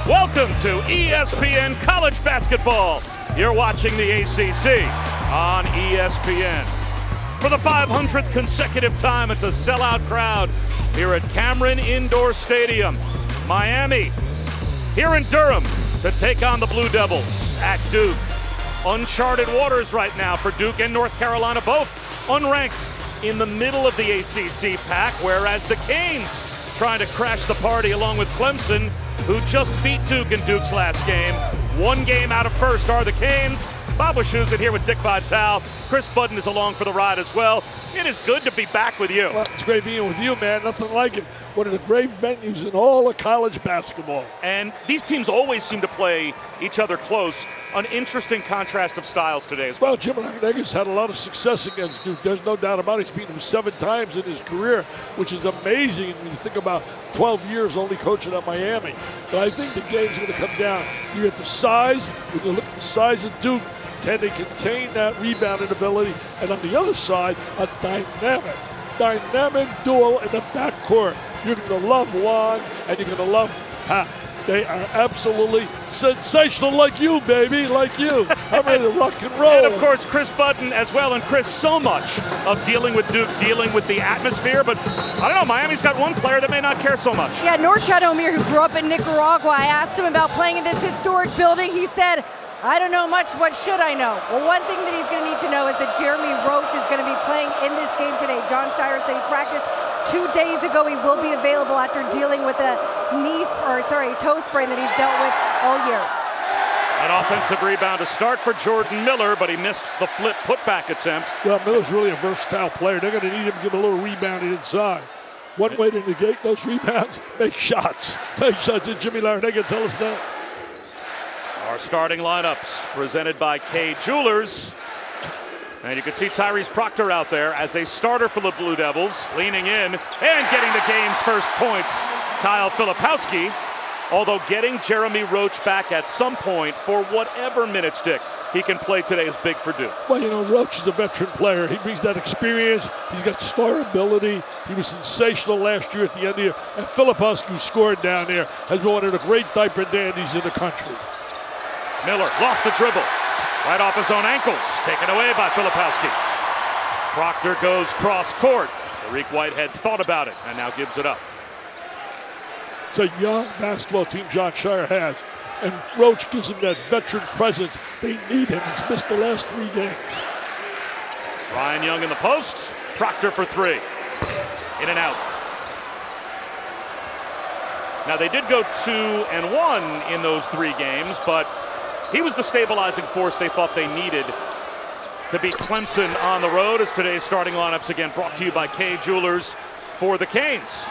Welcome to ESPN College Basketball. You're watching the ACC on ESPN. For the 500th consecutive time, it's a sellout crowd here at Cameron Indoor Stadium. Miami here in Durham to take on the Blue Devils at Duke. Uncharted waters right now for Duke and North Carolina, both unranked in the middle of the ACC pack, whereas the Canes trying to crash the party along with Clemson, who just beat Duke in Duke's last game. One game out of first are the Canes. Bob Wischusen here with Dick Vitale. Chris Budden is along for the ride as well. It is good to be back with you. Well, it's great being with you, man. Nothing like it. One of the great venues in all of college basketball. And these teams always seem to play each other close. An interesting contrast of styles today as well. Well, Jim Larnagas had a lot of success against Duke. There's no doubt about it. He's beaten them 7 times in his career, which is amazing when you think about 12 years only coaching at Miami. But I think the game's going to come down. You get the size. When you look at the size of Duke, can they contain that rebounding ability? And on the other side, a dynamic duel in the backcourt. You're going to love Wong and you're going to love Pat. They are absolutely sensational, like you, baby, like you. I'm ready to rock and roll. And, of course, Chris Budden as well. And, Chris, so much of dealing with Duke, dealing with the atmosphere. But, I don't know, Miami's got one player that may not care so much. Yeah, Norchad Omier, who grew up in Nicaragua, I asked him about playing in this historic building. He said, I don't know much. What should I know? Well, one thing that he's going to need to know is that Jeremy Roach is going to be playing in this game today. John Shire said he practiced 2 days ago. He will be available after dealing with a toe sprain that he's dealt with all year. An offensive rebound to start for Jordan Miller, but he missed the flip putback attempt. Well, Miller's really a versatile player. They're going to need him to give a little rebounding inside. One way to negate those rebounds, make shots. Make shots. Did Jimmy Larnaga tell us that? Our starting lineups presented by Kay Jewelers. And you can see Tyrese Proctor out there as a starter for the Blue Devils, leaning in and getting the game's first points. Kyle Filipowski, although getting Jeremy Roach back at some point for whatever minutes, Dick, he can play today is big for Duke. Well, you know, Roach is a veteran player. He brings that experience. He's got star ability. He was sensational last year at the end of the year. And Filipowski, who scored down there, has been one of the great diaper dandies in the country. Miller lost the dribble. Right off his own ankles. Taken away by Filipowski. Proctor goes cross court. Tariq Whitehead thought about it and now gives it up. It's a young basketball team John Shire has. And Roach gives him that veteran presence. They need him. He's missed the last 3 games. Ryan Young in the post. Proctor for 3. In and out. Now they did go 2-1 in those 3 games, but he was the stabilizing force they thought they needed to beat Clemson on the road, as today's starting lineups again brought to you by Kay Jewelers for the Canes.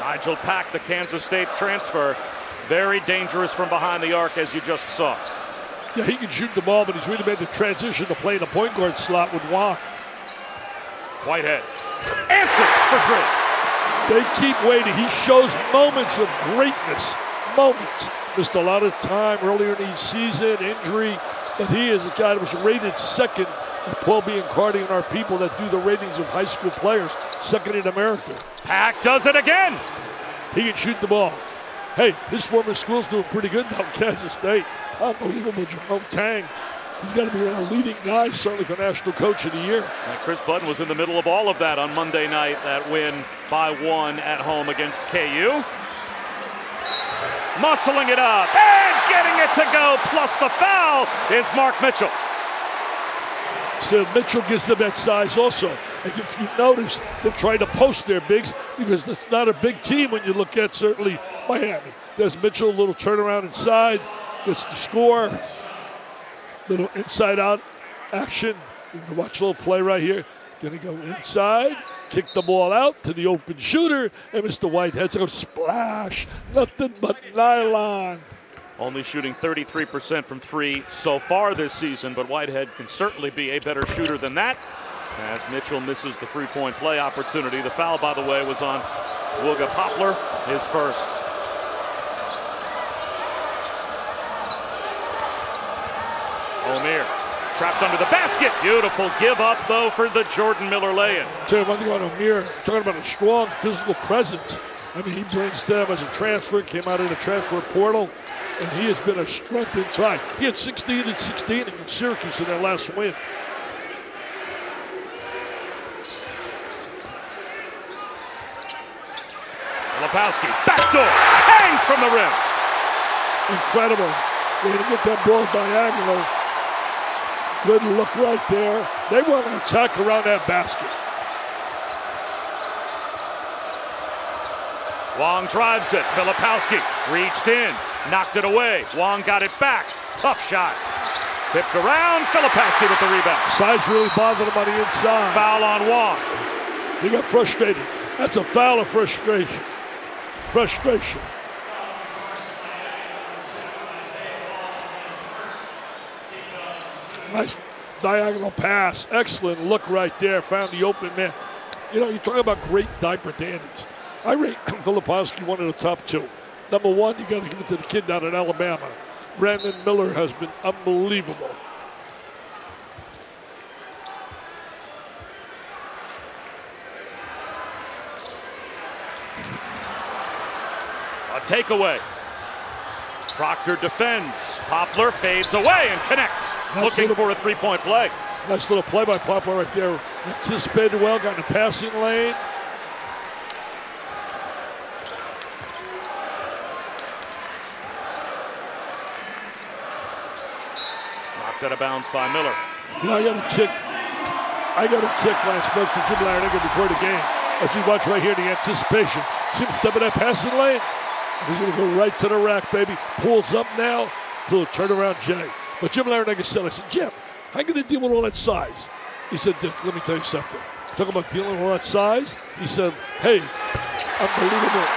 Nigel Pack, the Kansas State transfer, very dangerous from behind the arc, as you just saw. Yeah, he can shoot the ball, but he's really made the transition to play in the point guard slot with Wong. Whitehead answers for 3. They keep waiting. He shows moments of greatness. Moments. Missed a lot of time earlier in the season, injury, but he is a guy that was rated second at Paul B. and Cardi and our people that do the ratings of high school players, second in America. Pack does it again. He can shoot the ball. Hey, his former school's doing pretty good now, Kansas State. Unbelievable, Jerome Tang. He's got to be one of the leading guys, certainly for National Coach of the Year. And Chris Budden was in the middle of all of that on Monday night, that win by 1 at home against KU. Muscling it up and getting it to go, plus the foul is Mark Mitchell. So Mitchell gives them that size also. And if you notice, they're trying to post their bigs because it's not a big team when you look at certainly Miami. There's Mitchell, a little turnaround inside, gets the score. Little inside-out action. You're going to watch a little play right here. Going to go inside, kick the ball out to the open shooter, and Mr. Whitehead's going to splash. Nothing but nylon. Only shooting 33% from 3 so far this season, but Whitehead can certainly be a better shooter than that, as Mitchell misses the three-point play opportunity. The foul, by the way, was on Wooga Poplar, his first. Omier Trapped under the basket. Beautiful give up, though, for the Jordan Miller lay-in. Tell you one thing about Amir, talking about a strong physical presence. I mean, he brings them as a transfer, came out in the transfer portal, and he has been a strength inside. He had 16 and 16 against Syracuse in their last win. Filipowski, backdoor, hangs from the rim. Incredible. They're going to get that ball diagonal. Good look right there. They want to attack around that basket. Wong drives it. Filipowski reached in, knocked it away. Wong got it back. Tough shot. Tipped around. Filipowski with the rebound. Size really bothered him on the inside. Foul on Wong. He got frustrated. That's a foul of frustration. Frustration. Nice diagonal pass. Excellent look right there. Found the open man. You know, you talk about great diaper dandies. I rate Filipowski one of the top two. Number one, you got to give it to the kid down in Alabama. Brandon Miller has been unbelievable. A takeaway. Proctor defends. Poplar fades away and connects. Looking for a three-point play. Nice little play by Poplar right there. Anticipated well, got in the passing lane. Knocked out of bounds by Miller. You know, I got a kick when I spoke to Jim Larinaga before the game. As we watch right here, the anticipation. See the top of that passing lane? He's going to go right to the rack, baby. Pulls up now. Little turnaround Jay. But Jim Larinaga said, I said, Jim, how are you going to deal with all that size? He said, Dick, let me tell you something. Talking about dealing with all that size, he said, hey, unbelievable.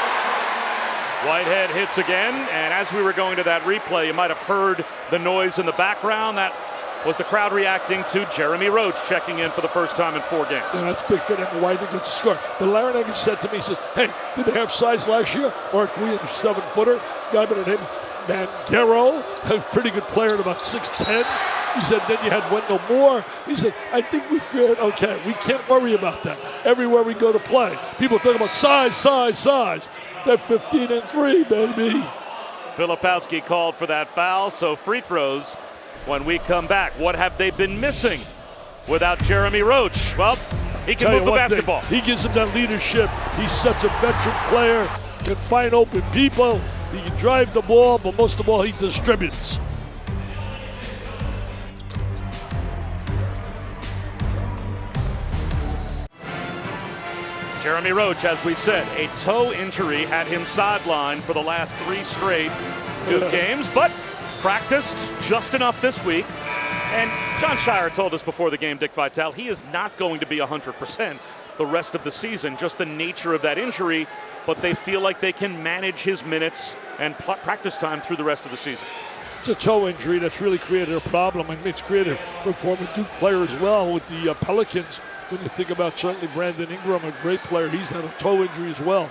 Whitehead hits again, and as we were going to that replay, you might have heard the noise in the background. That was the crowd reacting to Jeremy Roach checking in for the first time in 4 games. Yeah, that's big for them. Whitehead gets a score. But Larinaga said to me, he said, hey, did they have size last year? Mark Williams, 7-footer. Guy by the name of Mangaro, a pretty good player at about 6'10". He said, then you had Wendell Moore. He said, I think we fared okay. We can't worry about that. Everywhere we go to play, people talk about size, size, size. They're 15 and 3, baby. Filipowski called for that foul, so free throws when we come back. What have they been missing without Jeremy Roach? Well, he can move the basketball. He gives him that leadership. He's such a veteran player, can find open people. He can drive the ball, but most of all, he distributes. Jeremy Roach, as we said, a toe injury had him sidelined for the last 3 straight Duke games, but practiced just enough this week. And John Shire told us before the game, Dick Vitale, he is not going to be 100% the rest of the season, just the nature of that injury, but they feel like they can manage his minutes and practice time through the rest of the season. It's a toe injury that's really created a problem, and it's created for a former Duke player as well with the Pelicans. When you think about certainly Brandon Ingram, a great player, he's had a toe injury as well.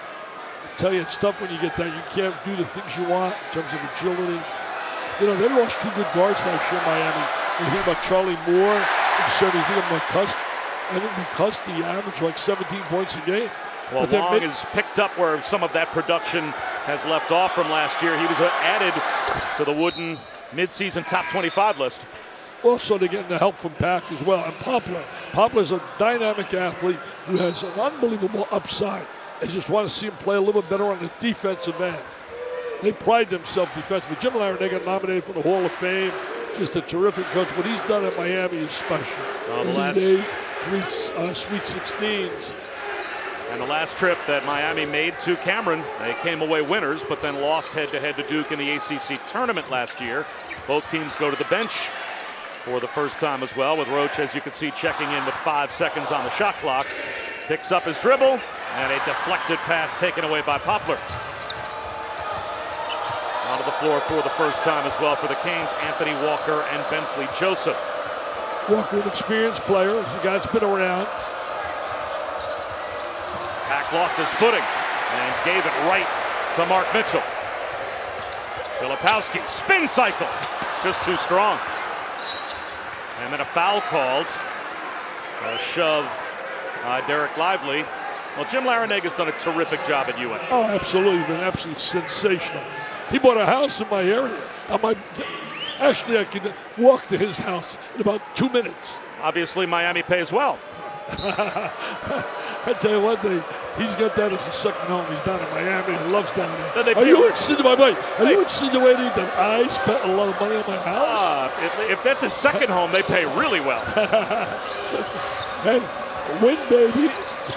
I tell you, it's tough when you get that. You can't do the things you want in terms of agility. You know, they lost 2 good guards last year in Miami. When you think about Charlie Moore, and certainly think of McCusk. I think McCusk, averaged like 17 points a game. Well, Long has picked up where some of that production has left off from last year. He was added to the Wooden midseason top 25 list. Also, they're getting the help from Pack as well. And Poplar's a dynamic athlete who has an unbelievable upside. I just want to see him play a little bit better on the defensive end. They pride themselves defensively. Jim Larinaga got nominated for the Hall of Fame. Just a terrific coach. What he's done at Miami is special. The Elite 8, 3 Sweet 16s. And the last trip that Miami made to Cameron, they came away winners, but then lost head-to-head to Duke in the ACC tournament last year. Both teams go to the bench for the first time as well, with Roach, as you can see, checking in with 5 seconds on the shot clock. Picks up his dribble, and a deflected pass taken away by Poplar. Onto the floor for the first time as well for the Canes, Anthony Walker and Bensley Joseph. Walker, an experienced player. He's a guy that's been around. Pack lost his footing and gave it right to Mark Mitchell. Filipowski, spin cycle, just too strong. And then a foul called. A shove by Derek Lively. Well, Jim Larinaga's done a terrific job at UN. Oh, absolutely. Been absolutely sensational. He bought a house in my area. Actually, I can walk to his house in about 2 minutes. Obviously, Miami pays well. I tell you what, he's got that as a second home. He's down in Miami. He loves down there. Are you insinuating that I spent a lot of money on my house? If that's his second home, they pay really well. Hey, win, baby.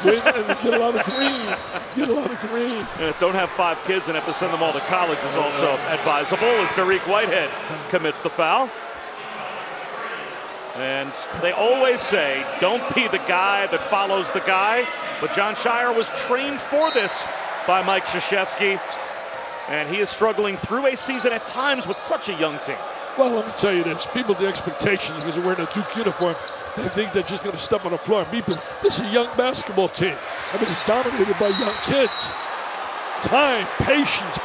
Win and get a lot of green. Get a lot of green. Don't have 5 kids and have to send them all to college is also advisable as Tariq Whitehead commits the foul. And they always say, don't be the guy that follows the guy. But Jon Scheyer was trained for this by Mike Krzyzewski. And he is struggling through a season at times with such a young team. Well, let me tell you this. People, the expectations because they're wearing a Duke uniform, they think they're just going to step on the floor and beat people. This is a young basketball team. I mean, it's dominated by young kids. Time, patience.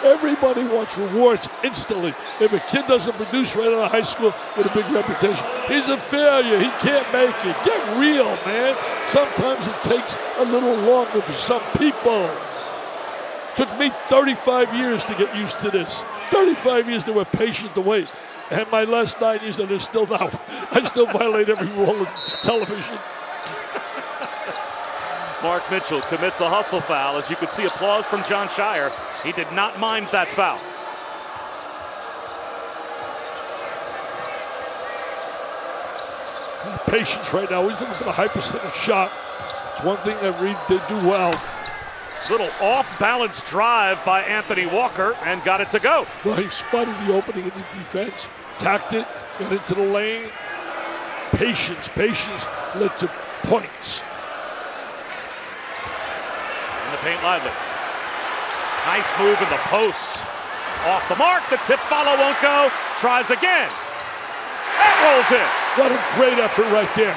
Everybody wants rewards instantly. If a kid doesn't produce right out of high school with a big reputation, he's a failure. He can't make it. Get real, man. Sometimes it takes a little longer for some people. Took me 35 years to get used to this. 35 years to be patient to wait. And my last 9 years, and they're still now. I still violate every rule of television. Mark Mitchell commits a hustle foul. As you could see, applause from Jon Scheyer. He did not mind that foul. Patience right now. He's looking for the high percentage shot. It's one thing that Reed did do well. Little off-balance drive by Anthony Walker and got it to go. Well, he spotted the opening in the defense, tacked it, got into the lane. Patience led to points. In the paint, Lively. Nice move in the post. Off the mark, the tip follow won't go. Tries again. That rolls in. What a great effort right there.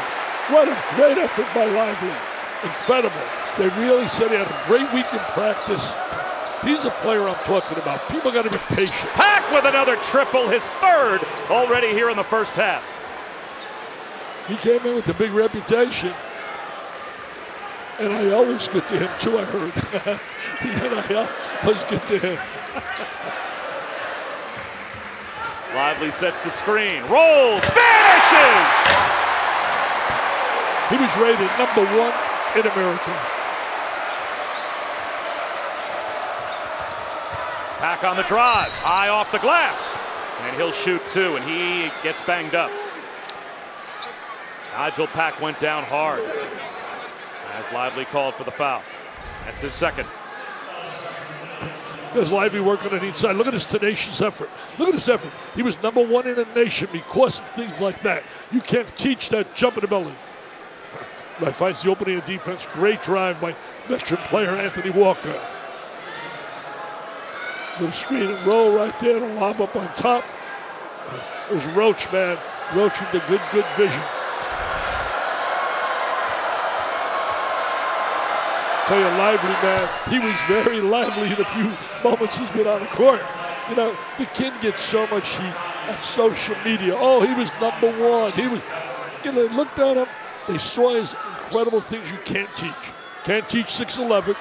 What a great effort by Lively. Incredible. They really said he had a great week in practice. He's a player I'm talking about. People got to be patient. Pack with another triple, his third already here in the first half. He came in with a big reputation. And NIL was good to him too, I heard. The NIL was good to him. Lively sets the screen, rolls, finishes! He was rated #1 in America. Pack on the drive, eye off the glass. And he'll shoot 2, and he gets banged up. Nigel Pack went down hard as Lively called for the foul. That's his second. There's Lively working on each side. Look at his tenacious effort. Look at this effort. He was #1 in the nation because of things like that. You can't teach that jumping ability. Right, finds the opening in defense. Great drive by veteran player Anthony Walker. Little screen and roll right there. The lob up on top. It was Roach, man. Roach with the good vision. Tell you, Lively, man, he was very lively in a few moments he's been on the court. You know, the kid gets so much heat on social media. Oh, he was #1. He was, you know, they looked at him. They saw his incredible things you can't teach. Can't teach 6'11".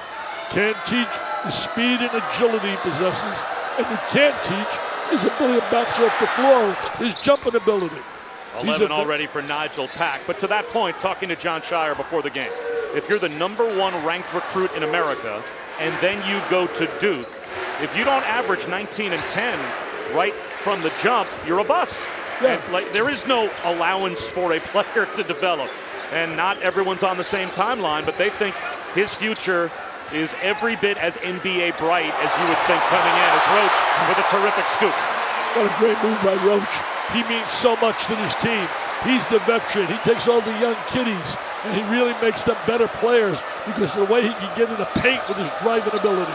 Can't teach the speed and agility he possesses. And you can't teach his ability to bounce off the floor, his jumping ability. 11 already for Nigel Pack. But to that point, talking to Jon Scheyer before the game, if you're the #1 ranked recruit in America and then you go to Duke, if you don't average 19 and 10 right from the jump, you're a bust. Yeah. And, there is no allowance for a player to develop. And not everyone's on the same timeline, but they think his future is every bit as NBA bright as you would think coming in as Roach with a terrific scoop. What a great move by Roach. He means so much to this team. He's the veteran. He takes all the young kiddies, and he really makes them better players because of the way he can get in the paint with his driving ability.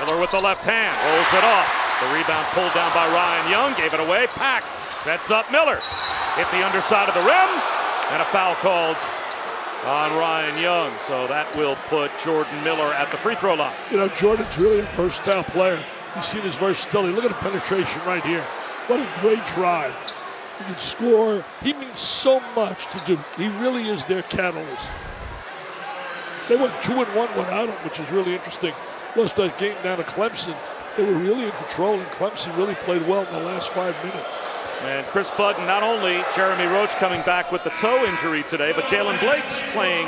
Miller with the left hand, rolls it off. The rebound pulled down by Ryan Young, gave it away. Pack sets up Miller. Hit the underside of the rim, and a foul called on Ryan Young. So that will put Jordan Miller at the free throw line. You know, Jordan's really a versatile player. You've seen his versatility. Look at the penetration right here. What a great drive. He can score. He means so much to Duke. He really is their catalyst. They went 2-1 without him, which is really interesting. Lost that game down to Clemson. They were really in control, and Clemson really played well in the last 5 minutes. And Chris Budden, not only Jeremy Roach coming back with the toe injury today, but Jalen Blake's playing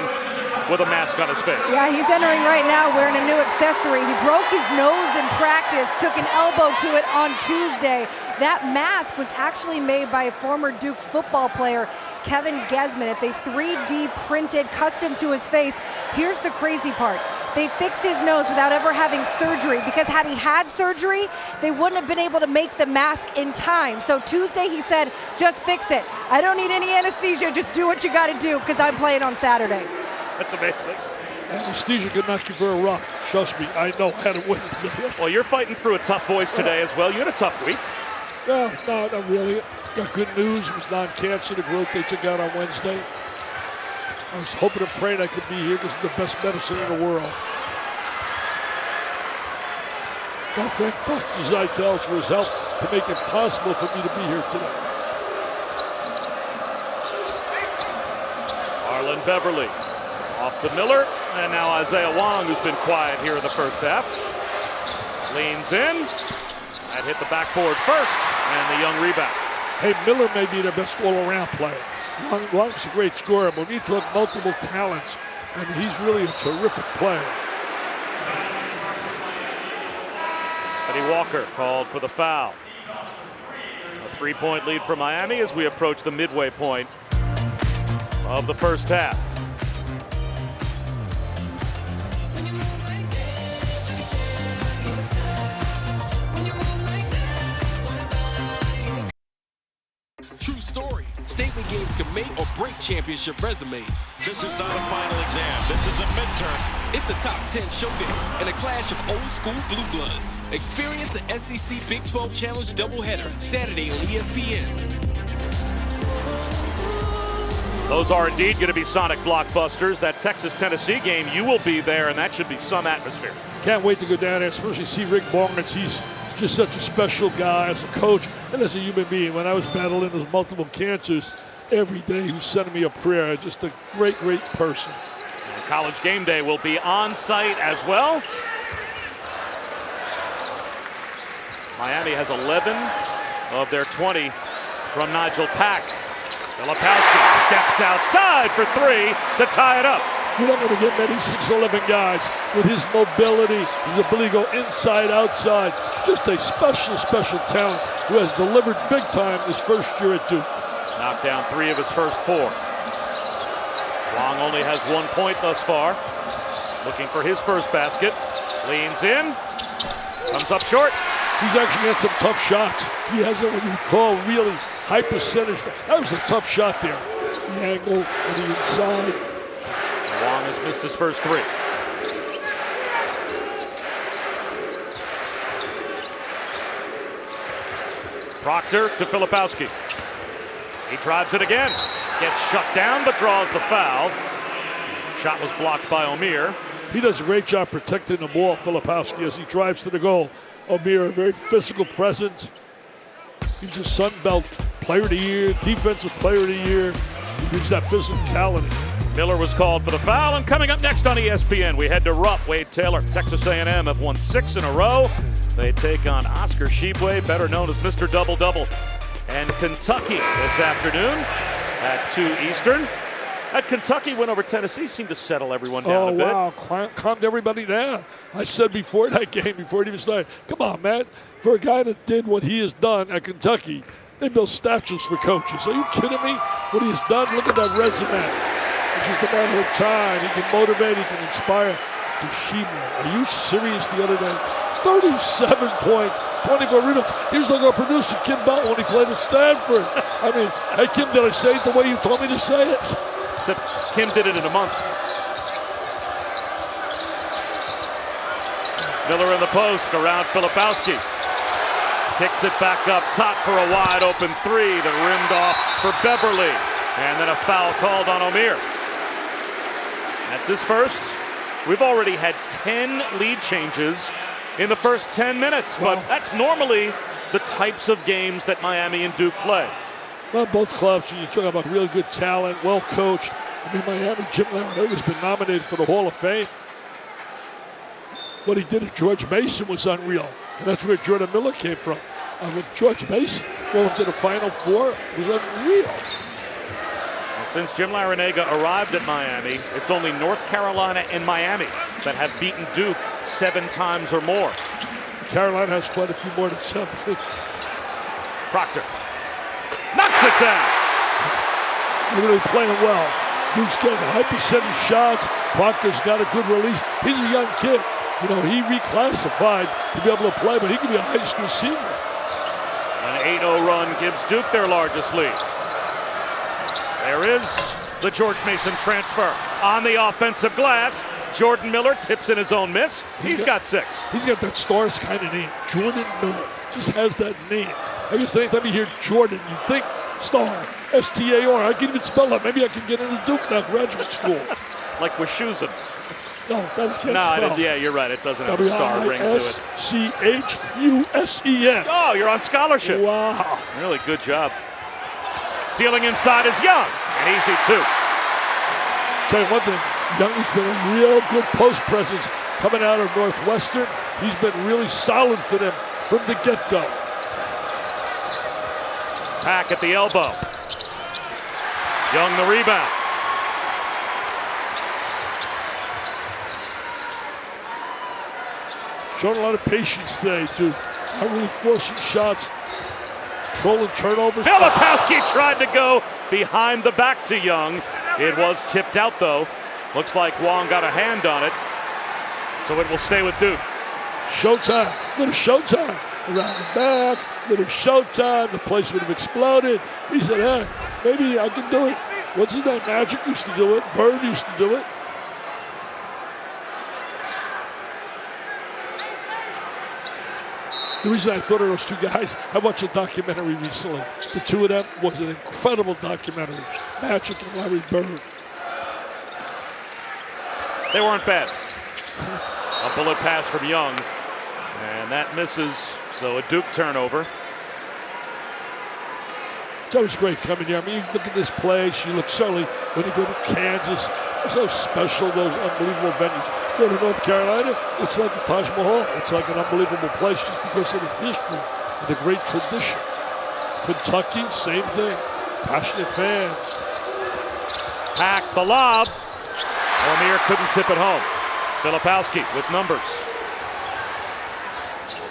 with a mask on his face. Yeah, he's entering right now wearing a new accessory. He broke his nose in practice, took an elbow to it on Tuesday. That mask was actually made by a former Duke football player, Kevin Gesman. It's a 3D printed, custom to his face. Here's the crazy part. They fixed his nose without ever having surgery, because had he had surgery, they wouldn't have been able to make the mask in time. So Tuesday he said, just fix it. I don't need any anesthesia, just do what you gotta do, because I'm playing on Saturday. That's amazing. Anesthesia could knock you for a rock. Trust me, I know how to win. Well, you're fighting through a tough voice today as well. You had a tough week. No, not really. Got good news. It was non-cancer, the growth they took out on Wednesday. I was hoping and praying I could be here. This is the best medicine in the world. I thank Dr. Zeitels for his help to make it possible for me to be here today. Arlen Beverly off to Miller, and now Isaiah Wong, who's been quiet here in the first half. Leans in. That hit the backboard first, and the young rebound. Hey, Miller may be their best all-around player. Wong's a great scorer, but we talk multiple talents, and he's really a terrific player. Eddie Walker called for the foul. A 3-point lead for Miami as we approach the midway point of the first half. True story. Statement games can make or break championship resumes. This is not a final exam. This is a midterm. It's a top 10 showdown and a clash of old school blue bloods. Experience the SEC Big 12 Challenge doubleheader Saturday on ESPN. Those are indeed going to be Sonic blockbusters. That Texas-Tennessee game, you will be there, and that should be some atmosphere. Can't wait to go down there, especially see Rick Barnes. He's just such a special guy as a coach and as a human being. When I was battling those multiple cancers, every day he was sending me a prayer. Just a great, great person. And College Game Day will be on site as well. Miami has 11 of their 20 from Nigel Pack. Filipowski steps outside for 3 to tie it up. You're not going to get many 6'11" guys with his mobility, his ability to go inside, outside. Just a special, special talent who has delivered big time his first year at Duke. Knocked down 3 of his first 4. Wong only has 1 point thus far. Looking for his first basket. Leans in. Comes up short. He's actually had some tough shots. He has what you call really high percentage. That was a tough shot there. The angle and the inside. Wong has missed his first 3. Proctor to Filipowski. He drives it again. Gets shut down but draws the foul. Shot was blocked by Omier. He does a great job protecting the ball, Filipowski, as he drives to the goal. Omier, a very physical presence. He's a Sun Belt Player of the Year, Defensive Player of the Year. He brings that physicality. Miller was called for the foul, and coming up next on ESPN, we head to Rupp. Wade Taylor, Texas A&M have won 6 in a row. They take on Oscar Tshiebwe, better known as Mr. Double-Double, and Kentucky this afternoon at 2 Eastern. That Kentucky win over Tennessee seemed to settle everyone down a bit. Oh, wow, calmed everybody down. I said before that game, before it even started, come on, man, for a guy that did what he has done at Kentucky, they built statues for coaches. Are you kidding me? What he has done, look at that resume. It's just a matter of time. He can motivate, he can inspire. Tshiebwe, are you serious the other day? 37 points, 24 rebounds. He was like our producer, Kim Bell, when he played at Stanford. I mean, hey, Kim, did I say it the way you told me to say it? Except Kim did it in a month. Miller in the post around Filipowski. Kicks it back up top for a wide open 3 that rimmed off for Beverly. And then a foul called on Omier. That's his first. We've already had 10 lead changes in the first 10 minutes. Wow. But that's normally the types of games that Miami and Duke play. Well, both clubs, you're talking about really good talent, well coached. I mean, Miami, Jim Laranaga's been nominated for the Hall of Fame. What he did at George Mason was unreal. And that's where Jordan Miller came from. With George Mason going to the Final Four was unreal. Well, since Jim Larinaga arrived at Miami, it's only North Carolina and Miami that have beaten Duke 7 times or more. Carolina has quite a few more than 7. Proctor knocks it down. They're really playing well. Duke's getting high percentage shots. Proctor's got a good release. He's a young kid. You know, he reclassified to be able to play, but he could be a high school senior. An 8-0 run gives Duke their largest lead. There is the George Mason transfer on the offensive glass. Jordan Miller tips in his own miss. He's got 6. He's got that Stars kind of name. Jordan Miller just has that name. I guess anytime you hear Jordan, you think Star, S-T-A-R. I can even spell it. Maybe I can get into Duke now, graduate school. Like Wischusen. No, that can't No, spell. Yeah, you're right. It doesn't have a star ring to it. W-I-S-C-H-U-S-E-N. Oh, you're on scholarship. Wow. Really good job. Sealing inside is Young. An easy 2. Tell you one thing, Young has been a real good post presence coming out of Northwestern. He's been really solid for them from the get-go. Pack at the elbow. Young the rebound. Showing a lot of patience today, too. Not really forcing shots, controlling turnovers. Filipowski tried to go behind the back to Young. It was tipped out, though. Looks like Wong got a hand on it. So it will stay with Duke. Showtime. Little showtime. Around the back. Little showtime. The place would have exploded. He said, hey, maybe I can do it. What's his name? Magic used to do it. Bird used to do it. The reason I thought of those 2 guys, I watched a documentary recently. The 2 of them was an incredible documentary. Magic and Larry Bird. They weren't bad. A bullet pass from Young. And that misses, so a Duke turnover. It's always great coming here. I mean, you look at this place, you look certainly when you go to Kansas, it's so special, those unbelievable venues. Go to North Carolina, it's like the Taj Mahal. It's like an unbelievable place just because of the history and the great tradition. Kentucky, same thing. Passionate fans. Pack the lob. O'Meara couldn't tip it home. Filipowski with numbers.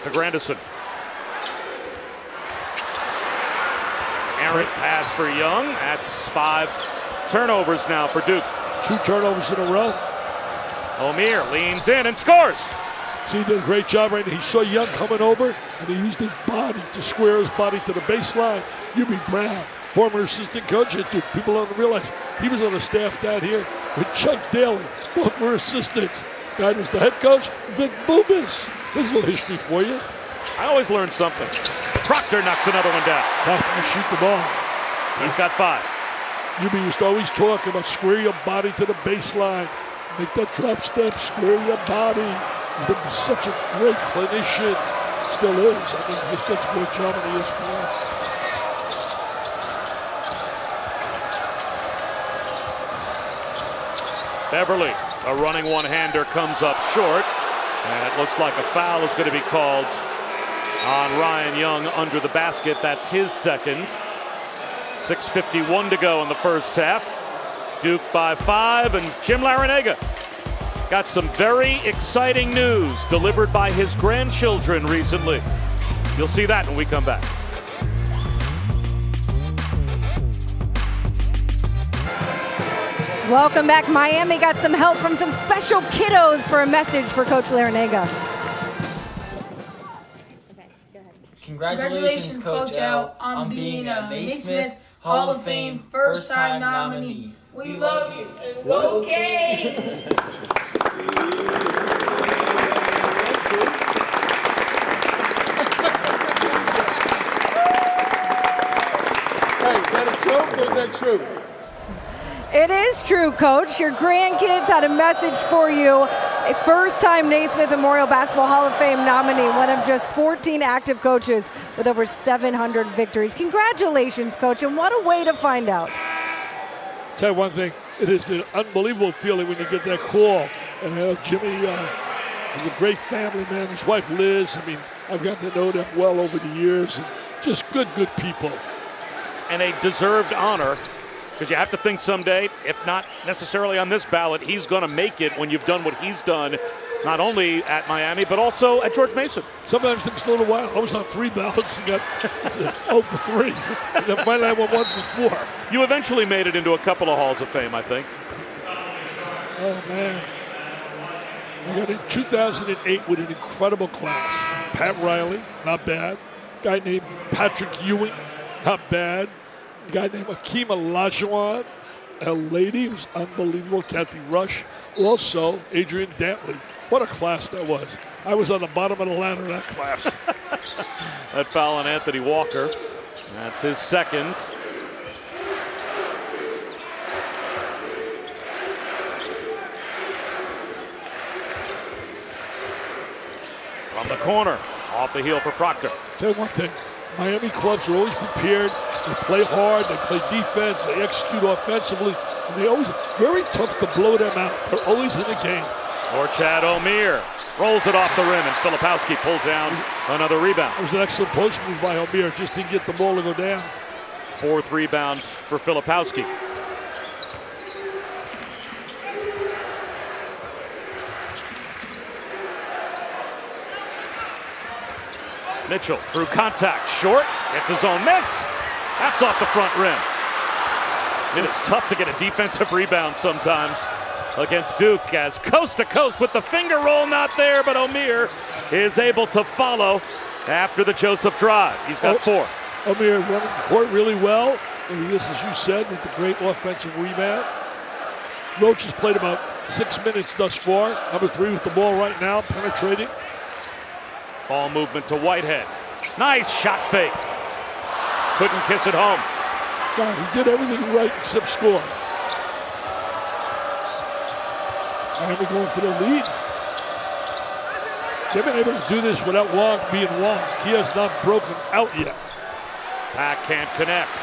To Grandison. Errant pass for Young. That's 5 turnovers now for Duke. 2 turnovers in a row. O'Meara leans in and scores. See, he did a great job right now. He saw Young coming over, and he used his body to square his body to the baseline. Yubi Brown, former assistant coach at Duke. People don't realize he was on the staff down here with Chuck Daly. Both were assistants. Guy was the head coach, Vic Bubis. There's a little history for you. I always learn something. Proctor knocks another one down. Proctor can shoot the ball. He's got 5. Yubi used to always talk about square your body to the baseline. Make that drop step, square your body. He's been such a great clinician. Still is. I mean, he just does a great job on ESPN. Beverly, a running one-hander comes up short. And it looks like a foul is going to be called on Ryan Young under the basket. That's his second. 6:51 to go in the first half. Duke by 5, and Jim Larinaga got some very exciting news delivered by his grandchildren recently. You'll see that when we come back. Welcome back. Miami got some help from some special kiddos for a message for Coach Larinaga. Congratulations, Coach L, on being a Naismith Hall of Fame first-time nominee. We love you. And go Canes! Hey, is that a joke or is that true? It is true, Coach. Your grandkids had a message for you. A first-time Naismith Memorial Basketball Hall of Fame nominee, one of just 14 active coaches with over 700 victories. Congratulations, Coach, and what a way to find out. Tell you one thing, it is an unbelievable feeling when you get that call. And Jimmy is a great family man. His wife Liz, I mean, I've gotten to know them well over the years. And just good people. And a deserved honor, because you have to think someday, if not necessarily on this ballot, he's going to make it when you've done what he's done, not only at Miami, but also at George Mason. Sometimes it takes a little while. I was on 3 ballots and got 0 for 3. And then finally I went 1 for 4. You eventually made it into a couple of Halls of Fame, I think. Oh, man. I got in 2008 with an incredible class. Pat Riley, not bad. Guy named Patrick Ewing, not bad. A guy named Akeem Olajuwon, a lady who's unbelievable, Kathy Rush. Also, Adrian Dantley. What a class that was. I was on the bottom of the ladder in that class. That foul on Anthony Walker. That's his second. From the corner, off the heel for Proctor. Tell you one thing, Miami clubs are always prepared. They play hard, they play defense, they execute offensively, and they always very tough to blow them out. They're always in the game. Or Chad O'Meara rolls it off the rim, and Filipowski pulls down another rebound. It was an excellent post move by O'Meara, just didn't get the ball to go down. 4th rebound for Filipowski. Mitchell through contact, short, gets his own miss. That's off the front rim. It is tough to get a defensive rebound sometimes against Duke, as coast to coast with the finger roll not there, but O'Meara is able to follow after the Joseph drive. He's got 4. O'Meara running the court really well. And this, as you said, with the great offensive rebound. Roach has played about 6 minutes thus far. Number 3 with the ball right now, penetrating. Ball movement to Whitehead. Nice shot fake. Couldn't kiss it home. God, he did everything right except score. Miami going for the lead. They've been able to do this without Wong being Wong. He has not broken out yet. Pack can't connect.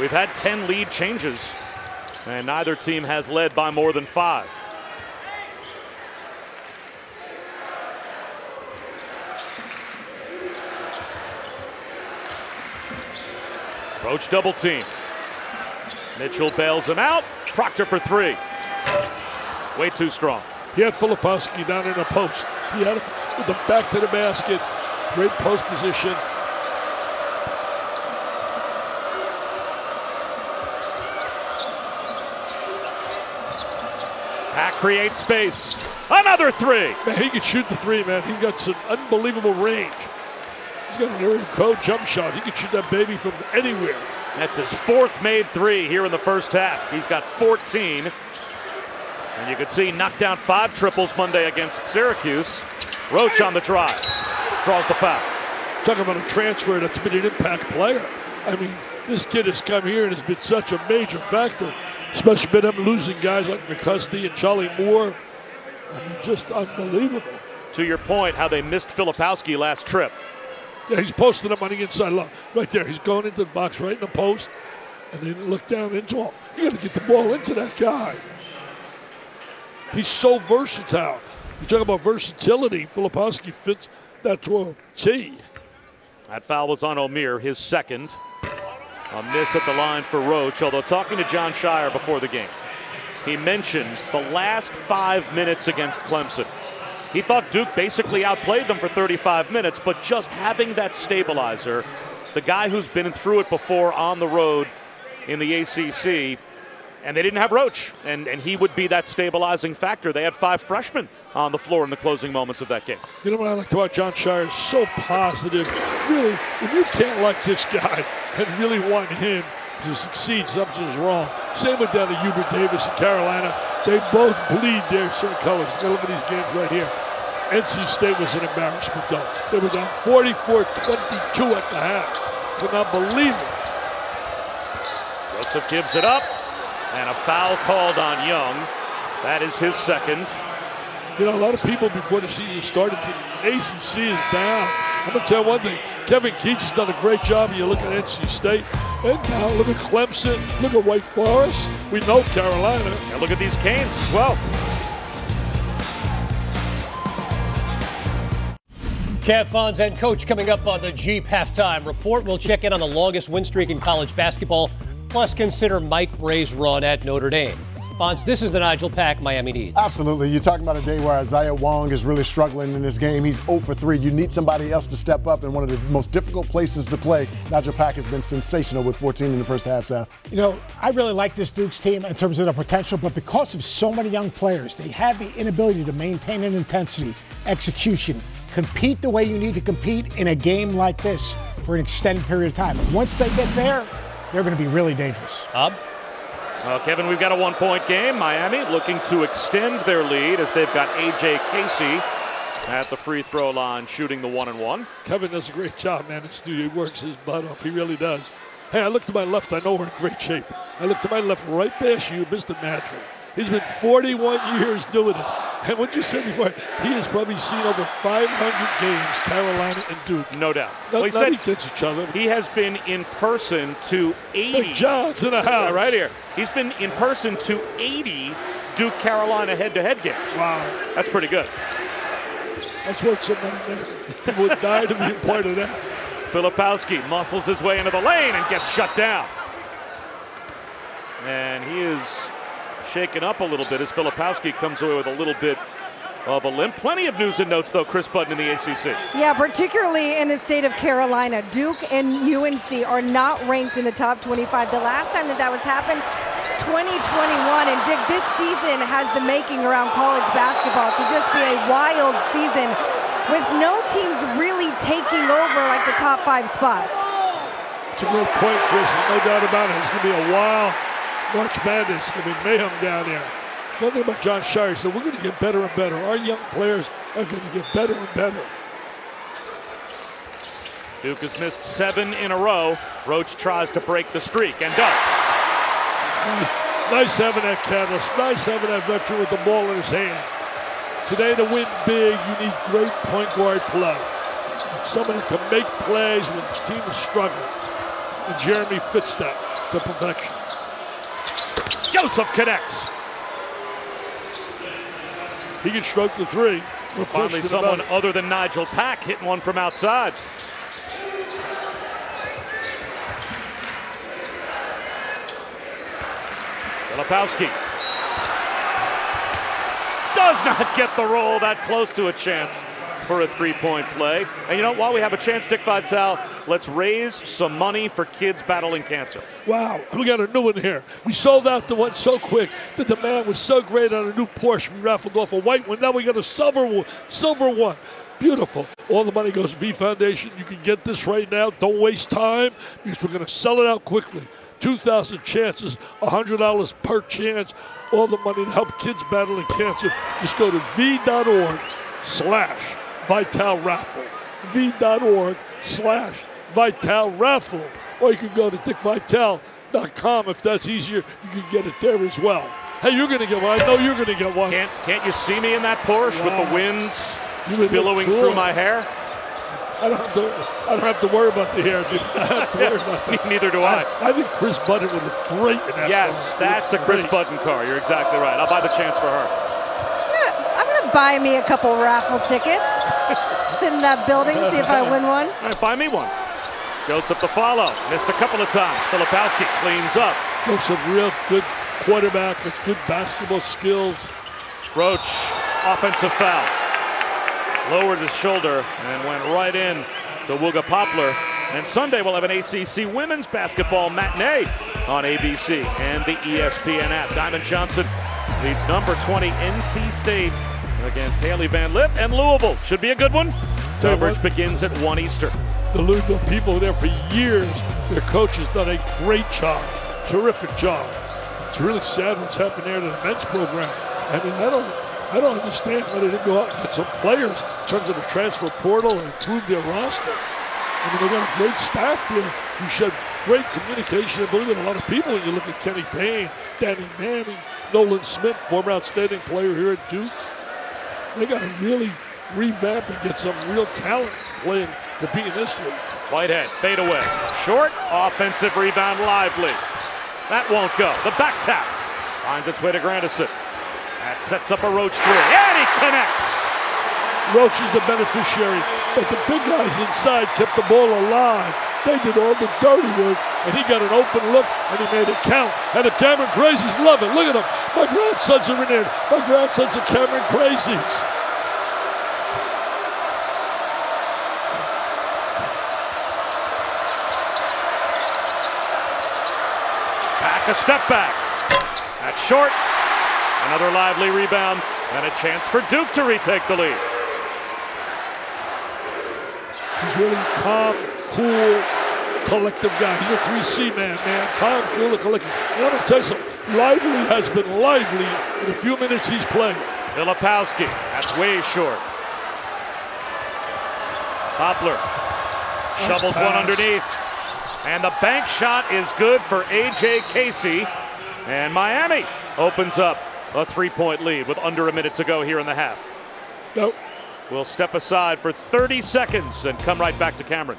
We've had 10 lead changes, and neither team has led by more than 5. Roach double teamed. Mitchell bails him out. Proctor for 3. Way too strong. He had Filipowski down in the post. He had him with the back to the basket. Great post position. Pack creates space. Another 3. Man, he could shoot the 3, man. He's got some unbelievable range. He's got an Aaron Crow jump shot. He could shoot that baby from anywhere. That's his 4th made 3 here in the first half. He's got 14. And you could see knocked down 5 triples Monday against Syracuse. Roach on the drive. Draws the foul. Talking about a transfer that's been an impact player. I mean, this kid has come here and has been such a major factor, especially for them losing guys like McCusty and Charlie Moore. I mean, just unbelievable. To your point, how they missed Filipowski last trip. Yeah, he's posting up on the inside line. Right there, he's going into the box right in the post, and then look down into him. You got to get the ball into that guy. He's so versatile. You talk about versatility, Filipowski fits that to a T. That foul was on O'Meara, his 2nd. A miss at the line for Roach, although talking to John Shire before the game, he mentioned the last 5 minutes against Clemson. He thought Duke basically outplayed them for 35 minutes, but just having that stabilizer, the guy who's been through it before on the road in the ACC, and they didn't have Roach, and he would be that stabilizing factor. They had 5 freshmen on the floor in the closing moments of that game. You know what I like about John Shire? So positive. Really, if you can't like this guy and really want him to succeed, something's wrong. Same with down to Hubert Davis in Carolina. They both bleed their certain colors. You gotta look at these games right here. NC State was an embarrassment, though. They were down 44-22 at the half. Could not believe it. Joseph gives it up, and a foul called on Young. That is his second. You know, a lot of people before the season started said ACC is down. I'm going to tell you one thing. Kevin Keats has done a great job. You look at NC State, and now look at Clemson, look at Wake Forest. We know Carolina. And look at these Canes as well. Kev Fonz and Coach coming up on the Jeep Halftime Report. We'll check in on the longest win streak in college basketball, plus consider Mike Bray's run at Notre Dame. Fonz, this is the Nigel Pack Miami needs. Absolutely. You're talking about a day where Isaiah Wong is really struggling in this game. He's 0 for 3. You need somebody else to step up in one of the most difficult places to play. Nigel Pack has been sensational with 14 in the first half, Seth. You know, I really like this Dukes team in terms of their potential, but because of so many young players, they have the inability to maintain an intensity, execution, compete the way you need to compete in a game like this for an extended period of time. Once they get there, they're going to be really dangerous. Kevin, we've got a 1-point game. Miami looking to extend their lead as they've got A.J. Casey at the free throw line shooting the 1-and-1. Kevin does a great job, man, in the studio. He works his butt off. He really does. Hey, I look to my left. I know we're in great shape. I look to my left, right past you, Mr. Madry. He's been 41 years doing this. And what you said before, he has probably seen over 500 games, Carolina and Duke. No doubt. Not He said against each other. he has been in person to 80. Big John's in the house. Right here. He's been in person to 80 Duke Carolina head-to-head games. Wow. That's pretty good. That's worth some money, man. People would die to be a part of that. Filipowski muscles his way into the lane and gets shut down. And he is shaken up a little bit as Filipowski comes away with a little bit of a limp. Plenty of news and notes, though, Chris Button in the ACC. Yeah, particularly in the state of Carolina. Duke and UNC are not ranked in the top 25. The last time that was happened, 2021. And Dick, this season has the making around college basketball to just be a wild season with no teams really taking over like the top 5 spots. It's a great point, Chris. There's no doubt about it. It's going to be a wild March Madness. It's going to be mayhem down there. One thing about John Shire, he said, we're going to get better and better. Our young players are going to get better and better. Duke has missed 7 in a row. Roach tries to break the streak and does. Nice having that catalyst. Nice having that veteran with the ball in his hands. Today to win big, you need great point guard play. Someone that can make plays when the team is struggling. And Jeremy fits that to perfection. Joseph connects. He can stroke the 3. Finally, someone other than Nigel Pack hitting one from outside. Filipowski does not get the roll that close to a chance for a 3-point play. And you know, while we have a chance, Dick Vitale, let's raise some money for kids battling cancer. Wow, we got a new one here. We sold out the one so quick. The demand was so great on a new Porsche. We raffled off a white one. Now we got a silver one. Beautiful. All the money goes to V Foundation. You can get this right now. Don't waste time because we're going to sell it out quickly. 2,000 chances, $100 per chance. All the money to help kids battling cancer. Just go to v.org/Vital Raffle. v.org/Vital Raffle. Or you can go to dickvital.com if that's easier. You can get it there as well. Hey, you're going to get one. I know you're going to get one. Can't you see me in that Porsche with the winds billowing through my hair? I don't have to worry about the hair. I don't have to worry about that. Neither do I. I think Chris Button would look great in that. Yes, that's a Chris Button car. You're exactly right. I'll buy the chance for her. I'm going to buy me a couple raffle tickets. Sit in that building, see if I win one. All right, buy me one. Joseph the follow. Missed a couple of times. Filipowski cleans up. Joseph, real good quarterback with good basketball skills. Roach, offensive foul. Lowered his shoulder and went right in to Wooga Poplar. And Sunday we'll have an ACC women's basketball matinee on ABC and the ESPN app. Diamond Johnson leads number 20 NC State against Haley Van Lith and Louisville. Should be a good one. Coverage begins at 1 Eastern. The Louisville people were there for years. Their coach has done a great job, terrific job. It's really sad what's happened there to the men's program. I mean, I don't understand why they didn't go out and get some players in terms of the transfer portal and improve their roster. I mean, they got a great staff there who showed great communication and believe in a lot of people. When you look at Kenny Payne, Danny Manning, Nolan Smith, former outstanding player here at Duke. They got to really revamp and get some real talent playing, competing this league. Whitehead, fade away. Short, offensive rebound, Lively. That won't go. The back tap finds its way to Grandison. That sets up a Roach three, and he connects. Roach is the beneficiary, but the big guys inside kept the ball alive. They did all the dirty work, and he got an open look, and he made it count. And the Cameron Crazies love it. Look at them. My grandsons are in there. My grandsons are Cameron Crazies. Back, a step back. That's short. Another Lively rebound, and a chance for Duke to retake the lead. He's really calm, cool, collective guy. He's a 3C man. Calm, cool, and collective. And I'm going to tell you something. Lively has been lively in the few minutes he's played. Filipowski, that's way short. Poplar shovels one underneath. And the bank shot is good for A.J. Casey. And Miami opens up a 3-point lead with under a minute to go here in the half. Nope. We'll step aside for 30 seconds and come right back to Cameron.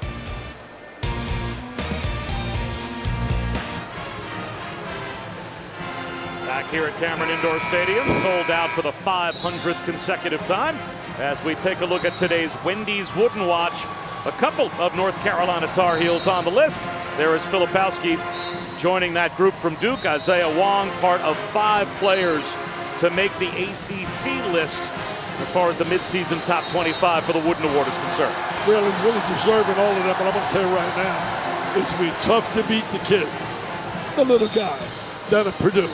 Back here at Cameron Indoor Stadium, sold out for the 500th consecutive time. As we take a look at today's Wendy's Wooden Watch, a couple of North Carolina Tar Heels on the list. There is Filipowski joining that group from Duke. Isaiah Wong, part of 5 players to make the ACC list as far as the midseason top 25 for the Wooden Award is concerned. Really deserving all of them, but I'm going to tell you right now, it's been tough to beat the kid, the little guy down at Purdue.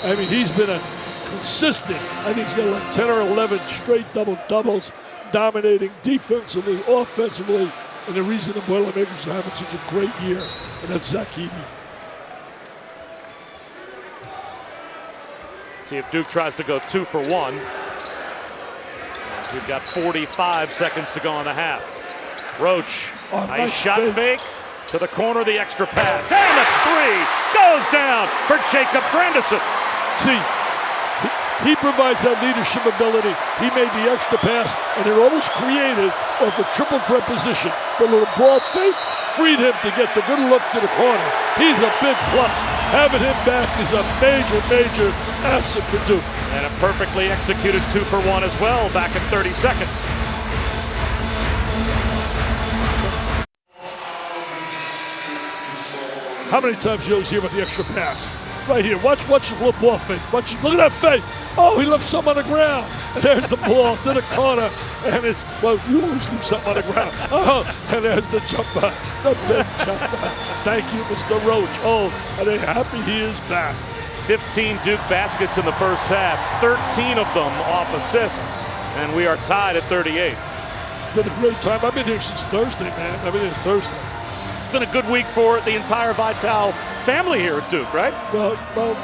I mean, he's been a consistent, and he's got like 10 or 11 straight double-doubles, dominating defensively, offensively, and the reason the Boilermakers are having such a great year, and that's Zach Edey. See if Duke tries to go 2 for 1. We've got 45 seconds to go in the half. Roach, nice shot fake to the corner, the extra pass, and the 3 goes down for Jacob Grandison. See, he provides that leadership ability. He made the extra pass, and they're always created off the triple threat position. The little ball fake freed him to get the good look to the corner. He's a big plus. Having him back is a major asset for Duke. And a perfectly executed 2 for 1 as well, back in 30 seconds. How many times you always hear about the extra pass? Right here, watch the little ball fake. Look at that fake. Oh, he left some on the ground. And there's the ball to the corner. And it's, well, you always leave something on the ground. Oh, and there's the jumper, the big jumper. Thank you, Mr. Roach. Oh, are they happy he is back? 15 Duke baskets in the first half, 13 of them off assists, and we are tied at 38. It's been a great time. I've been here since Thursday, man. I've been here Thursday. It's been a good week for the entire Vital family here at Duke, right? Well,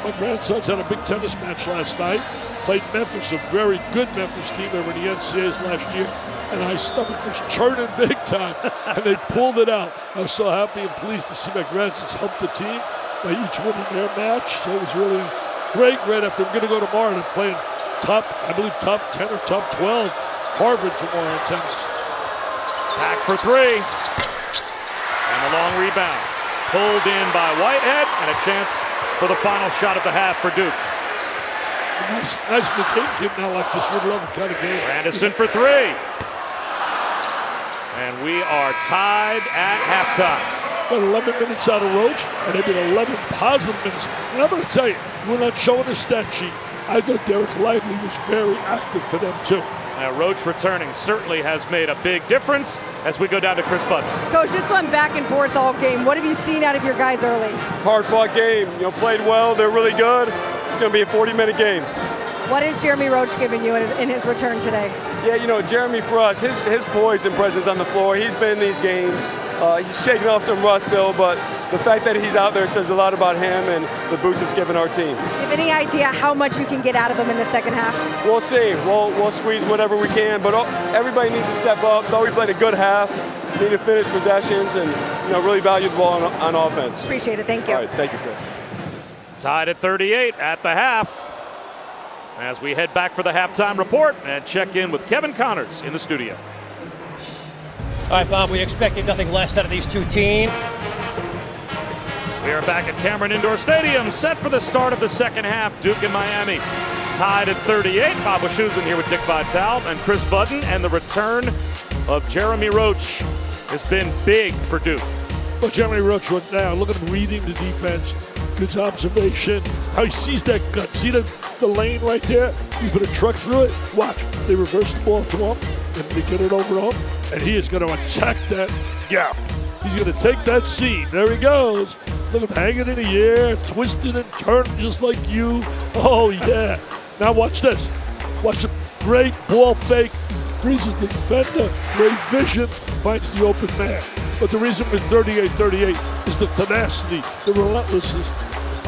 my grandsons had a big tennis match last night. Played Memphis, a very good Memphis team. They were in the NCAAs last year. And my stomach was churning big time. And they pulled it out. I was so happy and pleased to see my grandsons help the team by each winning their match. So it was really a great after. I'm going to go tomorrow and playing top 10 or top 12 Harvard tomorrow in tennis. Back for 3. And the long rebound. Pulled in by Whitehead, and a chance for the final shot of the half for Duke. Nice for the game kid now like this. Would love a kind of game. Grandison for 3. And we are tied at halftime. Got 11 minutes out of Roach, and they've been 11 positive minutes. And I'm going to tell you, we're not showing a stat sheet. I thought Derek Lively was very active for them, too. Now, Roach returning certainly has made a big difference as we go down to Chris Button. Coach, this one back and forth all game. What have you seen out of your guys early? Hard-fought game. Played well. They're really good. It's going to be a 40-minute game. What has Jeremy Roach given you in his return today? Yeah, Jeremy, for us, his poise and presence on the floor, he's been in these games. He's shaking off some rust still, but the fact that he's out there says a lot about him and the boost it's given our team. Do you have any idea how much you can get out of him in the second half? We'll see. We'll squeeze whatever we can, but everybody needs to step up. Thought we played a good half. Need to finish possessions and really value the ball on offense. Appreciate it. Thank you. All right. Thank you, Chris. Tied at 38 at the half. As we head back for the halftime report and check in with Kevin Connors in the studio. All right, Bob, we expected nothing less out of these two teams. We are back at Cameron Indoor Stadium, set for the start of the second half. Duke and Miami tied at 38. Bob Wischusen here with Dick Vitale and Chris Budden, and the return of Jeremy Roach has been big for Duke. Well, Jeremy Roach went down. Look at him reading the defense. Good observation. How he sees that gut. See the lane right there? You put a truck through it. Watch. They reverse the ball to him, and they get it over to him, and he is going to attack that gap. He's going to take that seam. There he goes. Look at him hanging in the air, twisting and turning just like you. Oh, yeah. Now watch this. Watch a great ball fake. Freezes the defender. Great vision. Finds the open man. But the reason we're 38-38 is the tenacity, the relentlessness.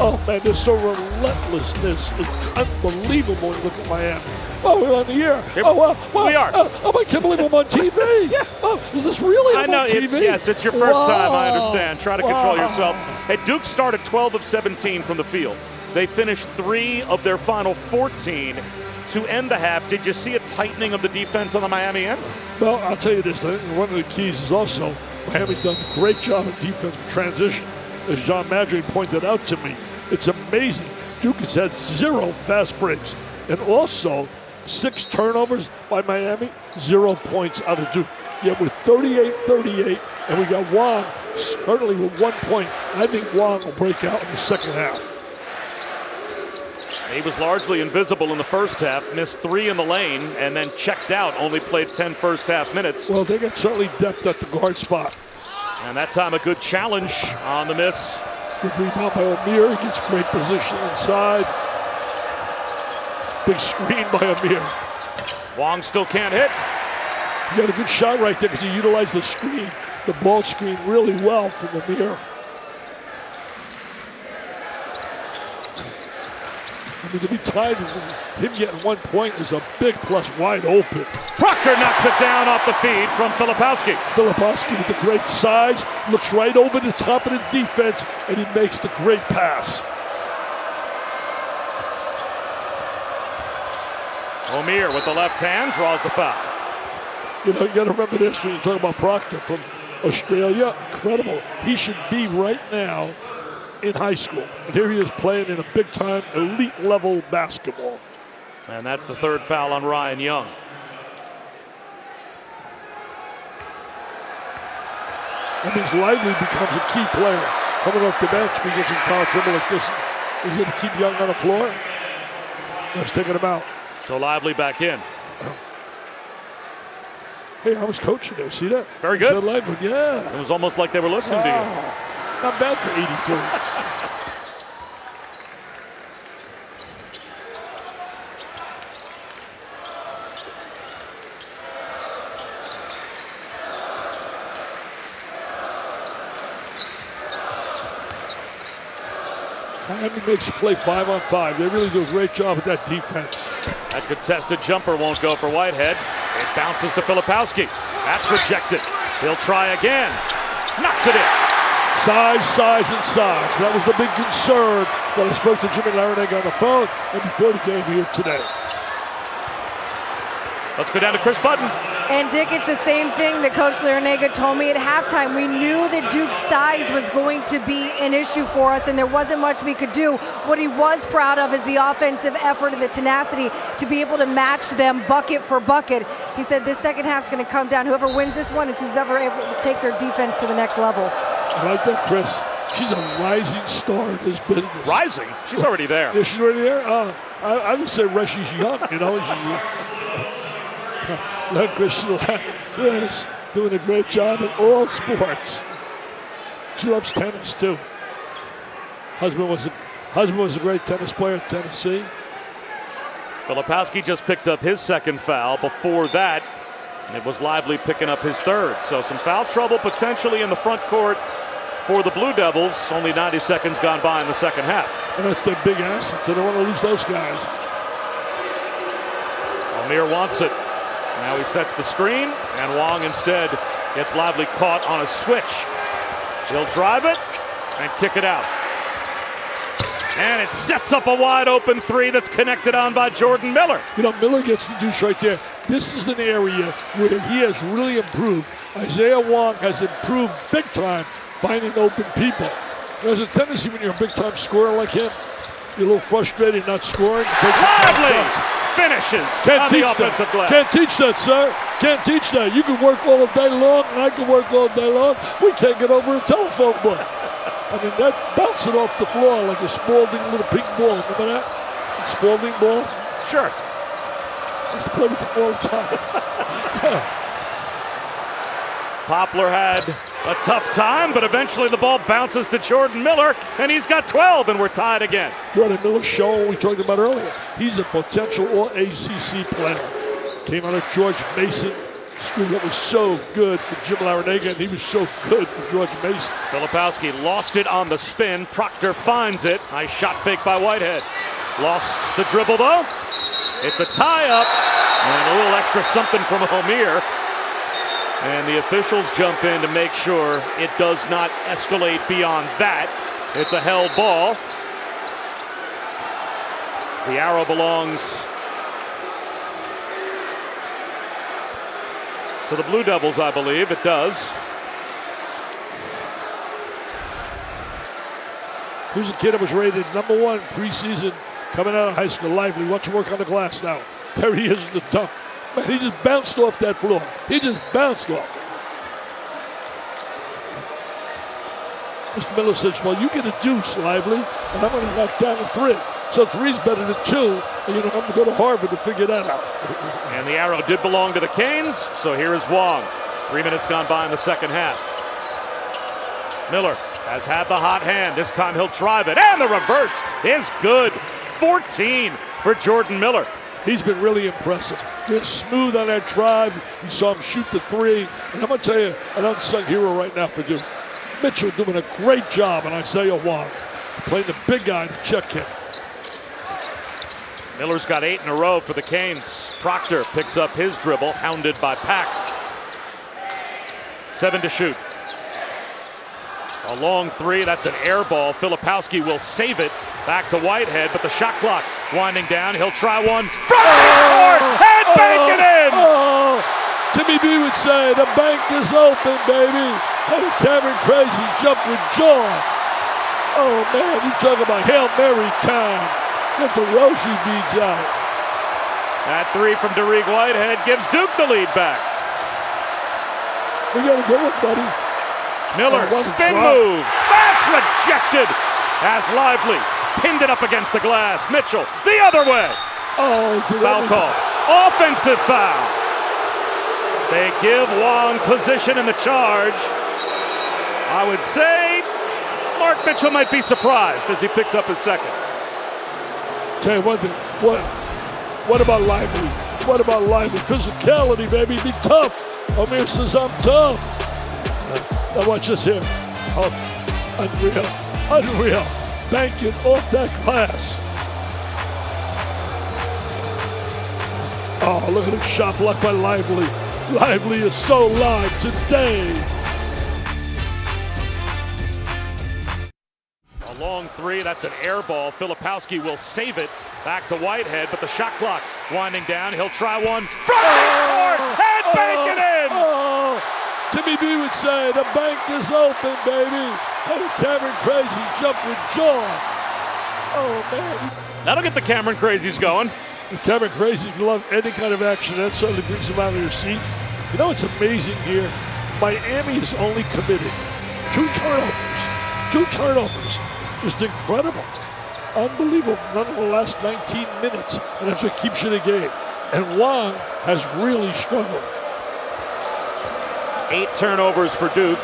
Oh, man, they're so relentlessness. It's unbelievable when you look at Miami. Oh, we're on the air. Oh, wow. We are. Oh, I can't believe I'm on TV. Yeah. Oh, is this really I know, on TV? yes, it's your first Wow. time, I understand. Try to control Wow. yourself. Hey, Duke started 12 of 17 from the field. They finished 3 of their final 14 to end the half. Did you see a tightening of the defense on the Miami end? Well, I'll tell you this. I think one of the keys is also Miami's done a great job in defensive transition. As John Madry pointed out to me, it's amazing. Duke has had 0 fast breaks and also 6 turnovers by Miami, 0 points out of Duke. Yet we're 38-38, and we got Wong certainly with 1 point. I think Wong will break out in the second half. He was largely invisible in the first half, missed 3 in the lane, and then checked out, only played 10 first half minutes. Well, they got certainly depth at the guard spot. And that time a good challenge on the miss. Good rebound by Amir. He gets great position inside. Big screen by Amir. Wong still can't hit. He got a good shot right there because he utilized the screen, the ball screen really well from Amir. I mean, to be tied with him getting 1 point is a big plus, wide open. Proctor knocks it down off the feed from Filipowski. Filipowski with the great size, looks right over the top of the defense, and he makes the great pass. O'Meara with the left hand draws the foul. You know, you got to remember this when you talk about Proctor from Australia. Incredible. He should be right now in high school. And here he is playing in a big-time, elite-level basketball. And that's the 3rd foul on Ryan Young. That means Lively becomes a key player. Coming off the bench, if he gets in foul trouble like this, he's going to keep Young on the floor. Let's take him out. So Lively back in. Hey, I was coaching there. See that? Very good. Said Lively, yeah. It was almost like they were listening to you. Not bad for 83. Miami makes a play 5-on-5. They really do a great job with that defense. That contested jumper won't go for Whitehead. It bounces to Filipowski. That's rejected. He'll try again. Knocks it in. Size, size, and size. That was the big concern that I spoke to Jimmy Larinaga on the phone and before the game here today. Let's go down to Chris Budden. And Dick, it's the same thing that Coach Larinaga told me at halftime. We knew that Duke's size was going to be an issue for us, and there wasn't much we could do. What he was proud of is the offensive effort and the tenacity to be able to match them bucket for bucket. He said this second half's going to come down. Whoever wins this one is who's ever able to take their defense to the next level. I like that, Chris. She's a rising star in this business. Rising? She's already there. Yeah, she's already there? I would say she's young, you know. Look, Chris, yes, doing a great job in all sports. She loves tennis, too. Husband was a great tennis player at Tennessee. Filipowski just picked up his 2nd foul. Before that, it was Lively picking up his 3rd. So some foul trouble potentially in the front court for the Blue Devils. Only 90 seconds gone by in the second half. And that's their big asset, so they don't want to lose those guys. O'Meara wants it. Now he sets the screen, and Wong instead gets Lively caught on a switch. He'll drive it and kick it out. And it sets up a wide open three that's connected on by Jordan Miller. You know, Miller gets the deuce right there. This is an area where he has really improved. Isaiah Wong has improved big time finding open people. There's a tendency when you're a big-time scorer like him, you're a little frustrated not scoring. Lively finishes on the offensive glass. Can't teach that, sir. Can't teach that. You can work all day long, and I can work all day long. We can't get over a telephone book. I mean, that bouncing off the floor like a Spalding little pink ball. Remember that? Spalding balls? Sure. I used to play with them all the time. Poplar had a tough time, but eventually the ball bounces to Jordan Miller, and he's got 12, and we're tied again. Jordan Miller showing we talked about earlier. He's a potential All-ACC player. Came out of George Mason, school that was so good for Jim Larinaga, and he was so good for George Mason. Filipowski lost it on the spin. Proctor finds it. Nice shot fake by Whitehead. Lost the dribble, though. It's a tie-up, and a little extra something from Homir. And the officials jump in to make sure it does not escalate beyond that. It's a held ball. The arrow belongs to the Blue Devils, I believe. It does. Here's a kid that was rated #1 preseason coming out of high school. Lively. Watch him work on the glass now. There he is in the dunk. Man, he just bounced off that floor. He just bounced off. Mr. Miller says, well, you get a deuce, Lively, and I'm going to knock down a three. So three's better than two, and you don't have to go to Harvard to figure that out. And the arrow did belong to the Canes, so here is Wong. 3 minutes gone by in the second half. Miller has had the hot hand. This time he'll drive it, and the reverse is good. 14 for Jordan Miller. He's been really impressive. Just smooth on that drive. You saw him shoot the three. And I'm going to tell you, an unsung hero right now for Duke. Mitchell doing a great job on Isaiah Wong. Playing the big guy to check him. Miller's got 8 in a row for the Canes. Proctor picks up his dribble, hounded by Pack. 7 to shoot. A long three, that's an air ball. Filipowski will save it. Back to Whitehead, but the shot clock winding down. He'll try one from midcourt and bank it in. Timmy B would say, the bank is open, baby. And the Cameron Crazy jump with joy. Oh, man, you talk about Hail Mary time. Get the rosary beads out. That three from Derek Whitehead gives Duke the lead back. We got to go with buddy. Miller, spin move. That's rejected. As Lively pinned it up against the glass. Mitchell, the other way. Oh, foul call. Offensive foul. They give Wong position in the charge. I would say Mark Mitchell might be surprised as he picks up his second. Tell you one thing, what about Lively? What about Lively? Physicality, baby, be tough. Homir says, I'm tough. Now watch this here. Oh, unreal. Banking off that glass. Oh, look at him shot blocked by Lively. Lively is so live today. A long three, that's an air ball. Filipowski will save it. Back to Whitehead, but the shot clock winding down. He'll try one from midcourt and bank it in. Timmy B would say, the bank is open, baby. And the Cameron Crazy jump with joy. Oh, man. That'll get the Cameron Crazies going. The Cameron Crazies love any kind of action. That certainly brings them out of their seat. You know what's amazing here? Miami is only committed 2 turnovers. 2 turnovers. Just incredible. Unbelievable. None of the last 19 minutes. And that's what keeps you in the game. And Wong has really struggled. 8 turnovers for Duke.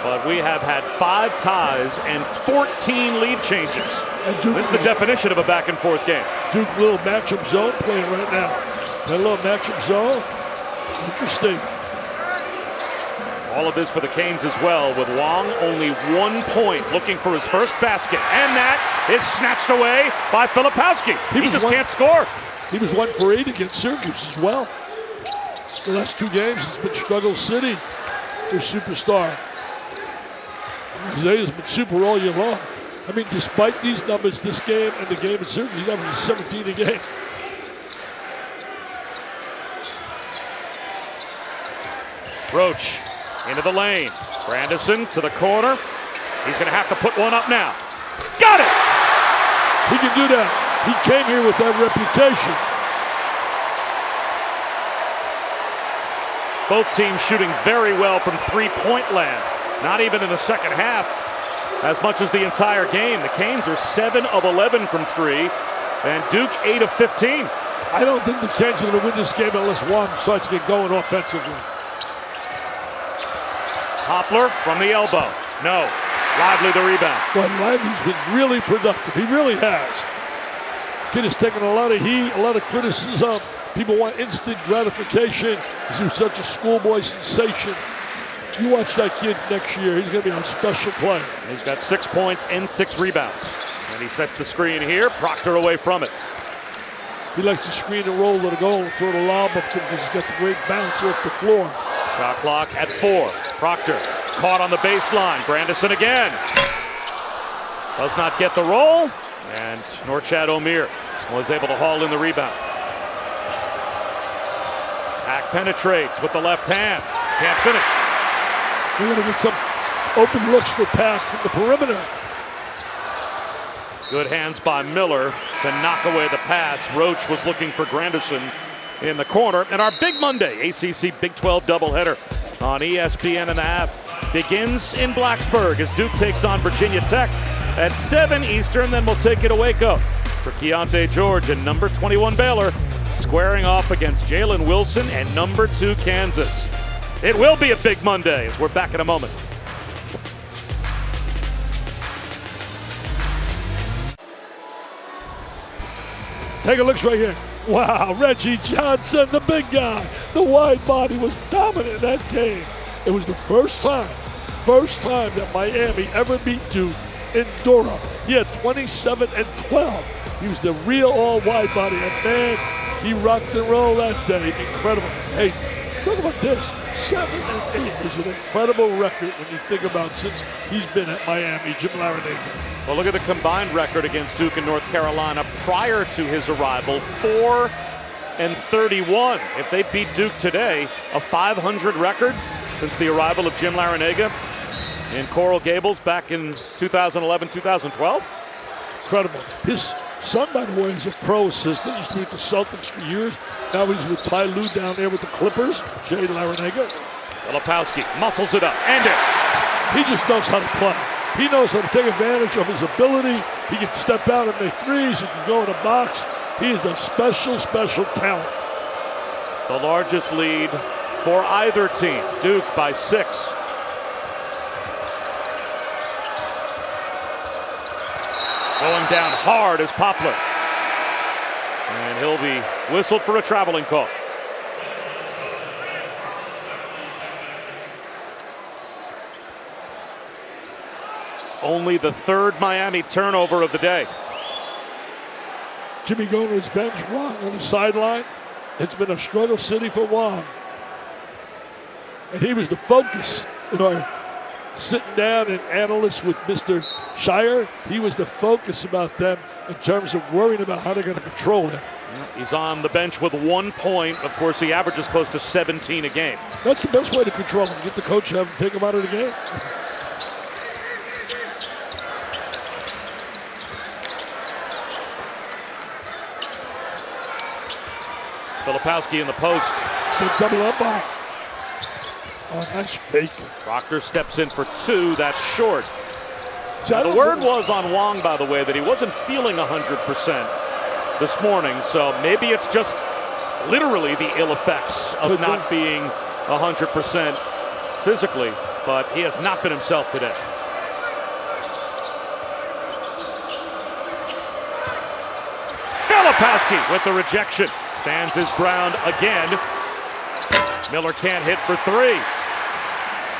But we have had 5 ties and 14 lead changes. This is the definition of a back-and-forth game. Duke little matchup zone playing right now. That little matchup zone. Interesting. All of this for the Canes as well, with Wong only 1 point, looking for his first basket. And that is snatched away by Filipowski. He just can't score. He was 1 for 8 against Syracuse as well. The last 2 games, it's been struggle city. Their superstar. Isaiah's been super all year long. I mean, despite these numbers, this game and the game in Syracuse, he's averaging 17 a game. Roach into the lane. Grandison to the corner. He's going to have to put one up now. Got it! He can do that. He came here with that reputation. Both teams shooting very well from three-point land. Not even in the second half, as much as the entire game. The Canes are 7 of 11 from three, and Duke 8 of 15. I don't think the Canes are going to win this game unless Wong starts to get going offensively. Hopler from the elbow. No. Lively the rebound. But Lively's been really productive. He really has. Kid has taken a lot of heat, a lot of criticism. People want instant gratification. He's such a schoolboy sensation. You watch that kid next year, he's going to be a special player. He's got 6 points and 6 rebounds. And he sets the screen here. Proctor away from it. He likes to screen and roll to the goal and throw the lob up to him because he's got the great bounce off the floor. Shot clock at 4. Proctor caught on the baseline. Grandison again. Does not get the roll. And Norchad Omier was able to haul in the rebound. Hack penetrates with the left hand. Can't finish. They're going to get some open looks for Pack from the perimeter. Good hands by Miller to knock away the pass. Roach was looking for Grandison in the corner. And our big Monday ACC Big 12 doubleheader on ESPN and the app begins in Blacksburg as Duke takes on Virginia Tech at 7 Eastern. Then we'll take it to Waco for Keontae George and number 21 Baylor squaring off against Jalen Wilson and number 2 Kansas. It will be a big Monday as we're back in a moment. Take a look right here. Wow, Reggie Johnson, the big guy. The wide body was dominant in that game. It was the first time that Miami ever beat Duke in Durham. He had 27 and 12. He was the real all-wide body. And man, he rocked and rolled that day. Incredible. Hey, think about this. 7 and 8 is an incredible record when you think about since he's been at Miami, Jim Larinaga. Well, look at the combined record against Duke and North Carolina prior to his arrival, 4 and 31. If they beat Duke today, a 500 record since the arrival of Jim Larinaga in Coral Gables back in 2011, 2012. Incredible. His son, by the way, is a pro assistant. He used to be with the Celtics for years. Now he's with Ty Lue down there with the Clippers, Jay Larinaga. Filipowski muscles it up, and he just knows how to play. He knows how to take advantage of his ability. He can step out and make threes. He can go in the box. He is a special, special talent. The largest lead for either team. Duke by 6. Going down hard is Poplar. And he'll be whistled for a traveling call. Only the 3rd Miami turnover of the day. Jimmy going to his bench, Wong on the sideline. It's been a struggle city for Wong. And he was the focus in our sitting down and analysts with Mr. Shire. He was the focus about them in terms of worrying about how they're going to control him. He's on the bench with 1 point. Of course, he averages close to 17 a game. That's the best way to control him. Get the coach to have him take him out of the game. Filipowski in the post. Double up on him. Oh, nice fake. Proctor steps in for 2. That's short. Now, the word was on Wong, by the way, that he wasn't feeling 100% this morning. So maybe it's just literally the ill effects of not being 100% physically. But he has not been himself today. Filipowski with the rejection. Stands his ground again. Miller can't hit for 3.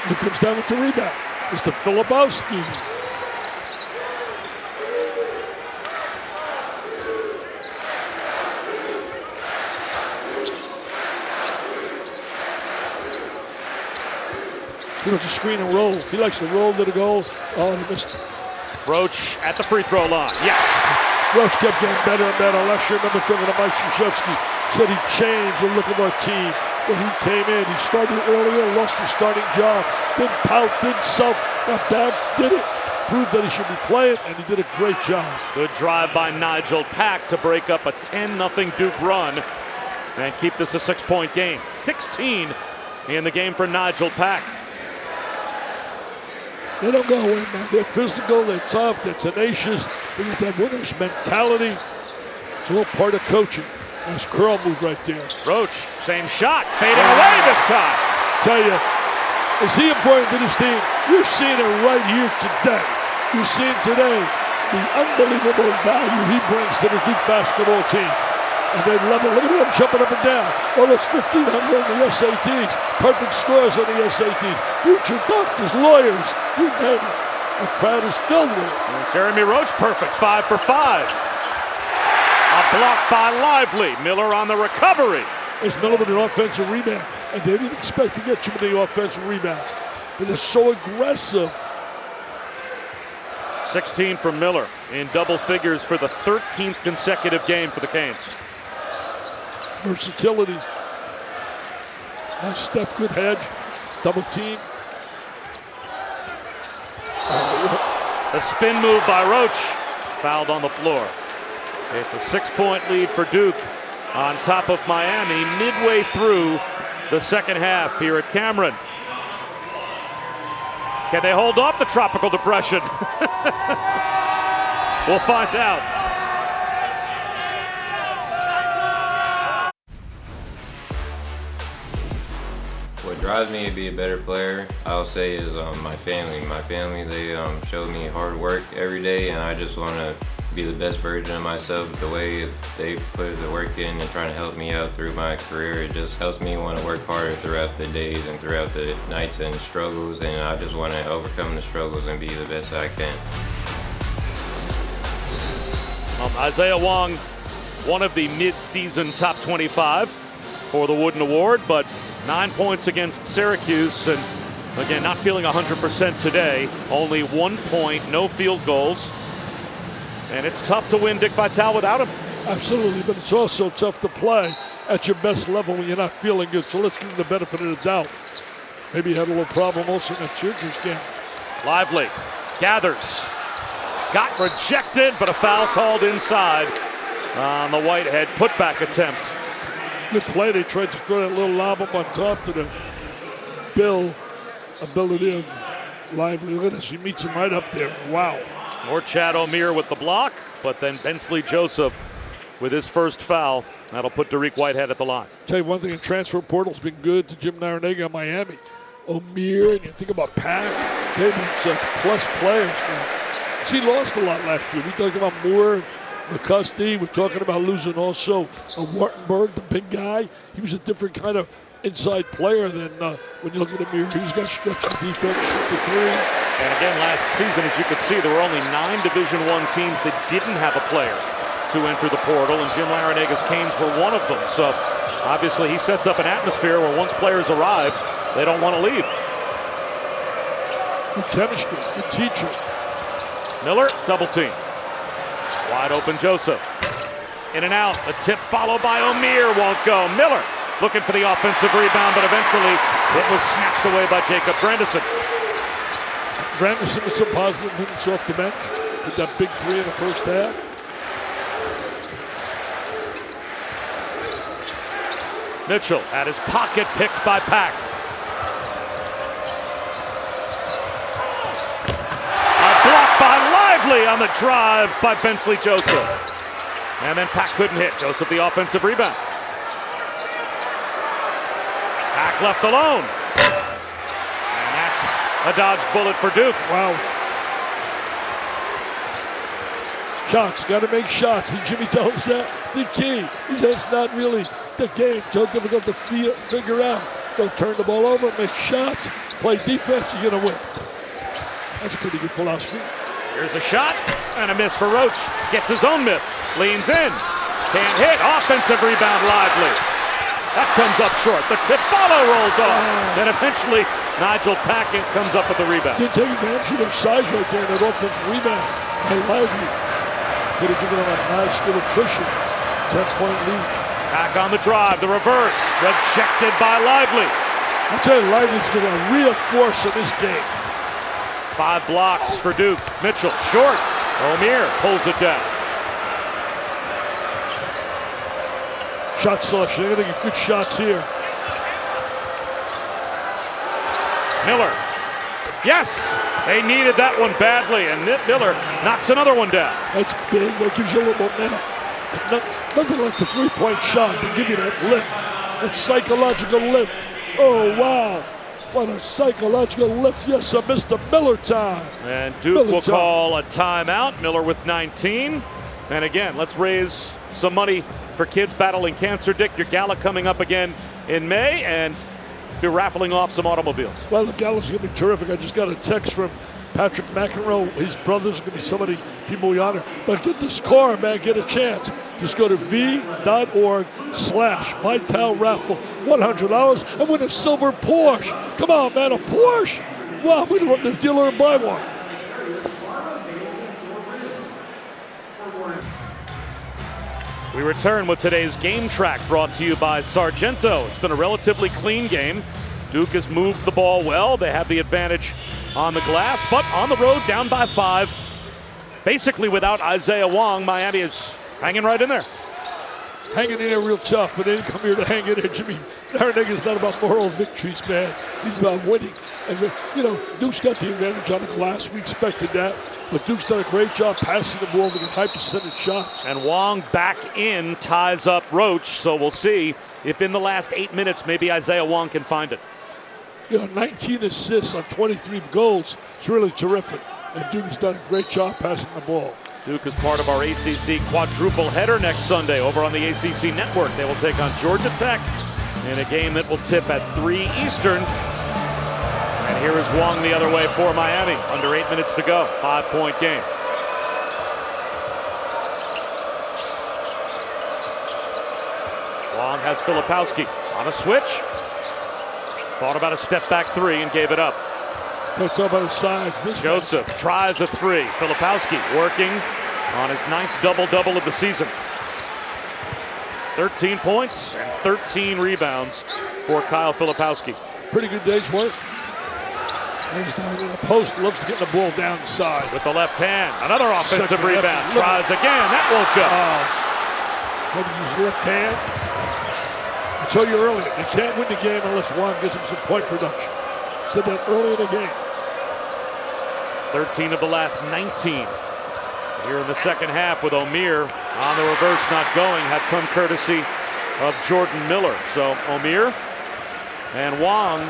He comes down with the rebound. It's the Filipowski. He wants to screen and roll. He likes to roll to the goal. Oh, he missed. Roach at the free throw line. Yes. Roach kept getting better and better. Last year, remember talking to Mike Krzyzewski, said he changed the look of our team. When he came in, he started earlier, lost his starting job, didn't pout, didn't sulk, got back, did it. Proved that he should be playing, and he did a great job. Good drive by Nigel Pack to break up a 10-0 Duke run and keep this a 6-point game. 16 in the game for Nigel Pack. They don't go away, man. They're physical, they're tough, they're tenacious. They got that winner's mentality. It's all part of coaching. Nice curl move right there. Roach, same shot, fading away this time. Tell you, is he important to this team? You're seeing it right here today. You're seeing today the unbelievable value he brings to the Duke basketball team. And they love it. Look at him jumping up and down. Almost 1,500 on the SATs. Perfect scores on the SATs. Future doctors, lawyers, you name it. The crowd is filled with it. Jeremy Roach, perfect, 5 for 5. A block by Lively. Miller on the recovery. There's Miller with an offensive rebound. And they didn't expect to get too many offensive rebounds. But they're so aggressive. 16 for Miller in double figures for the 13th consecutive game for the Canes. Versatility. Nice step, good hedge. Double team. The spin move by Roach. Fouled on the floor. It's a 6-point lead for Duke on top of Miami midway through the second half here at Cameron. Can they hold off the tropical depression? We'll find out. What drives me to be a better player, I'll say, is my family. My family, they show me hard work every day, and I just want to be the best version of myself. The way they put the work in and trying to help me out through my career, it just helps me want to work harder throughout the days and throughout the nights and struggles, and I just want to overcome the struggles and be the best I can. Isaiah Wong, one of the mid-season top 25 for the Wooden Award, but 9 points against Syracuse, and again, not feeling 100% today. Only 1 point, no field goals. And it's tough to win Dick Vitale without him. Absolutely, but it's also tough to play at your best level when you're not feeling good. So let's give him the benefit of the doubt. Maybe he had a little problem also in that Syracuse game. Lively gathers. Got rejected, but a foul called inside on the Whitehead putback attempt. Good play. They tried to throw that little lob up on top to the Bill ability of Lively. Look at this. He meets him right up there. Wow. More Chad O'Meara with the block, but then Bensley Joseph with his first foul. That'll put Derek Whitehead at the line. Tell you one thing, the transfer portal's been good to Jim Naranega in Miami. O'Meara, and you think about Pack, they've been such plus players now. He lost a lot last year. We talked about Moore, McCusty. We're talking about losing also Wartenberg, the big guy. He was a different kind of inside player than when you look at O'Meara. He's got structured defense, shoot the three. And again, last season, as you could see, there were only 9 Division I teams that didn't have a player to enter the portal, and Jim Larenega's Canes were one of them. So obviously he sets up an atmosphere where once players arrive, they don't want to leave. Good chemistry, good teacher. Miller, double team. Wide open Joseph. In and out, a tip followed by O'Meara, won't go. Miller looking for the offensive rebound, but eventually it was snatched away by Jacob Grandison. Grandison with some positive minutes off the bench with that big three in the first half. Mitchell had his pocket picked by Pack. A block by Lively on the drive by Bensley Joseph. And then Pack couldn't hit. Joseph the offensive rebound. Pack left alone. And that's a dodged bullet for Duke. Wow. Shots, got to make shots. And Jimmy tells us that the key is that's not really the game. So difficult to figure out. Don't turn the ball over, make shots, play defense, you're going to win. That's a pretty good philosophy. Here's a shot and a miss for Roach. Gets his own miss, leans in, can't hit. Offensive rebound, Lively. That comes up short. The tip follow rolls off. And eventually Nigel Packett comes up with the rebound. Didn't take advantage of their size right there in that offensive rebound. I Lively could have given them a nice little cushion. 10-point lead. Back on the drive, the reverse, rejected by Lively. I tell you, Lively's going to reinforce in this game. 5 blocks for Duke. Mitchell, short. O'Meara pulls it down. Shot selection. They're going to get good shots here. Miller. Yes! They needed that one badly, and Miller knocks another one down. That's big. That gives you a little momentum. Nothing like the three-point shot to give you that lift. That psychological lift. Oh, wow. What a psychological lift. Yes, Mr. Miller time. And Duke will call a timeout. Miller with 19. And again, let's raise some money for kids battling cancer. Dick, your gala coming up again in May, and be raffling off some automobiles. Well, the gala's going to be terrific. I just got a text from Patrick McEnroe. His brother's going to be so many people we honor. But get this car, man. Get a chance. Just go to v.org/Vital Raffle. $100 and win a silver Porsche. Come on, man. A Porsche. Wow, we go to the dealer and buy one. We return with today's game track brought to you by Sargento. It's been a relatively clean game. Duke has moved the ball well. They have the advantage on the glass, but on the road, down by 5. Basically without Isaiah Wong, Miami is hanging right in there. Hanging in there real tough, but they didn't come here to hang in there, Jimmy. Larenega's not about moral victories, man. He's about winning. And, Duke's got the advantage on the glass. We expected that. But Duke's done a great job passing the ball to get high percentage shots. And Wong back in ties up Roach, so we'll see if in the last 8 minutes maybe Isaiah Wong can find it. 19 assists on 23 goals. It's really terrific. And Duke has done a great job passing the ball. Duke is part of our ACC quadruple header next Sunday over on the ACC Network. They will take on Georgia Tech in a game that will tip at 3 Eastern. And here is Wong the other way for Miami. Under 8 minutes to go. 5-point game. Wong has Filipowski on a switch. Thought about a step back 3 and gave it up. Talk about his size. Joseph tries a 3. Filipowski working on his 9th double-double of the season. 13 points and 13 rebounds for Kyle Filipowski. Pretty good day's work. He's down in the post, loves to get the ball down the side. With the left hand, another offensive rebound. Tries again, that won't go. Maybe use the left hand. I told you earlier, they can't win the game unless Wong gets them some point production. Said that early in the game. 13 of the last 19. Here in the second half with O'Meara on the reverse not going, had come courtesy of Jordan Miller. So O'Meara and Wong,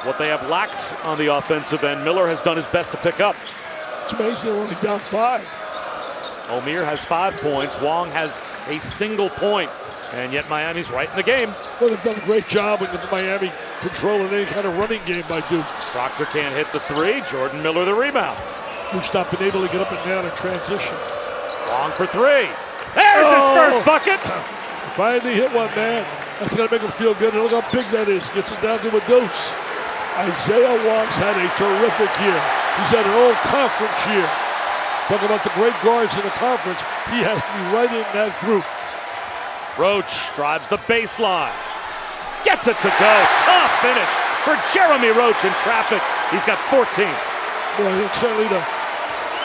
what they have lacked on the offensive end, Miller has done his best to pick up. It's amazing they're only down 5. O'Meara has 5 points. Wong has a single point. And yet Miami's right in the game. Well, they've done a great job with Miami controlling any kind of running game by Duke. Proctor can't hit the 3. Jordan Miller the rebound. Duke's not been able to get up and down in transition. Wong for 3. There's his first bucket. Finally hit one, man. That's going to make him feel good. And look how big that is. Gets it down to a deuce. Isaiah Wong's had a terrific year. He's had an all-conference year. Talk about the great guards in the conference. He has to be right in that group. Roach drives the baseline. Gets it to go. Tough finish for Jeremy Roach in traffic. He's got 14. Well, certainly the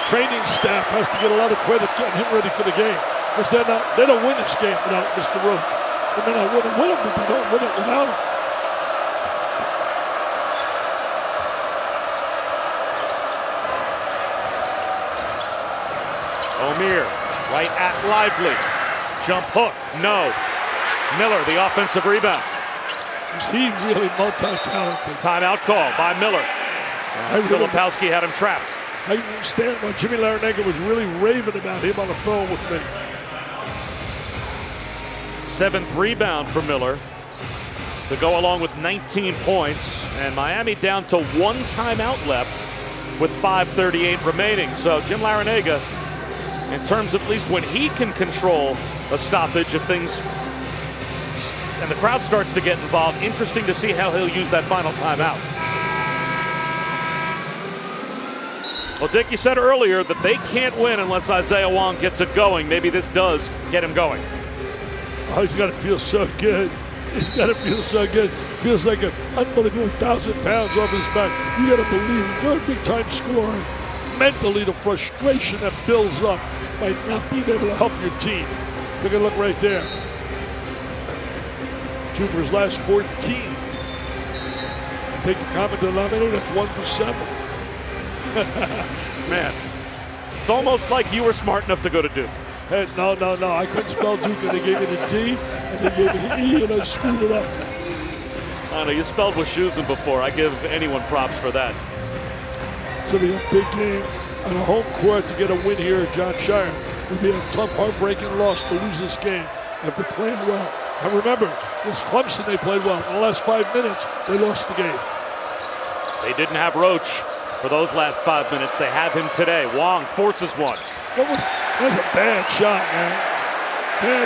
training staff has to get a lot of credit getting him ready for the game. Because they don't win this game without Mr. Roach. They may not win it with him, but they don't win it without him. O'Meara right at Lively. Jump hook, no. Miller, the offensive rebound. Is he really multi-talented? Timeout call by Miller. Filipowski had him trapped. I understand why Jimmy Larenega was really raving about him on the phone with me. 7th rebound for Miller to go along with 19 points. And Miami down to 1 timeout left with 5:38 remaining. So Jim Larenega, in terms of at least when he can control a stoppage, if things and the crowd starts to get involved. Interesting to see how he'll use that final timeout. Well, Dick, you said earlier that they can't win unless Isaiah Wong gets it going. Maybe this does get him going. Oh, he's got to feel so good. He's got to feel so good. Feels like an unbelievable 1,000 pounds off his back. You got to believe it. You're a big-time scorer. Mentally, the frustration that builds up by not being able to help your team. Take a look right there. 2 for his last 14. Take the common denominator, that's 1 for 7. Man, it's almost like you were smart enough to go to Duke. Hey, no. I couldn't spell Duke, and they gave me the D, and they gave me the E, and I screwed it up. I know, you spelled with shoes in before. I give anyone props for that. It's going to be a big game on a home court to get a win here at John Shire. It would be a tough, heartbreaking loss to lose this game after playing well. And remember, this Clemson, they played well. In the last 5 minutes, they lost the game. They didn't have Roach for those last 5 minutes. They have him today. Wong forces one. That was a bad shot, man.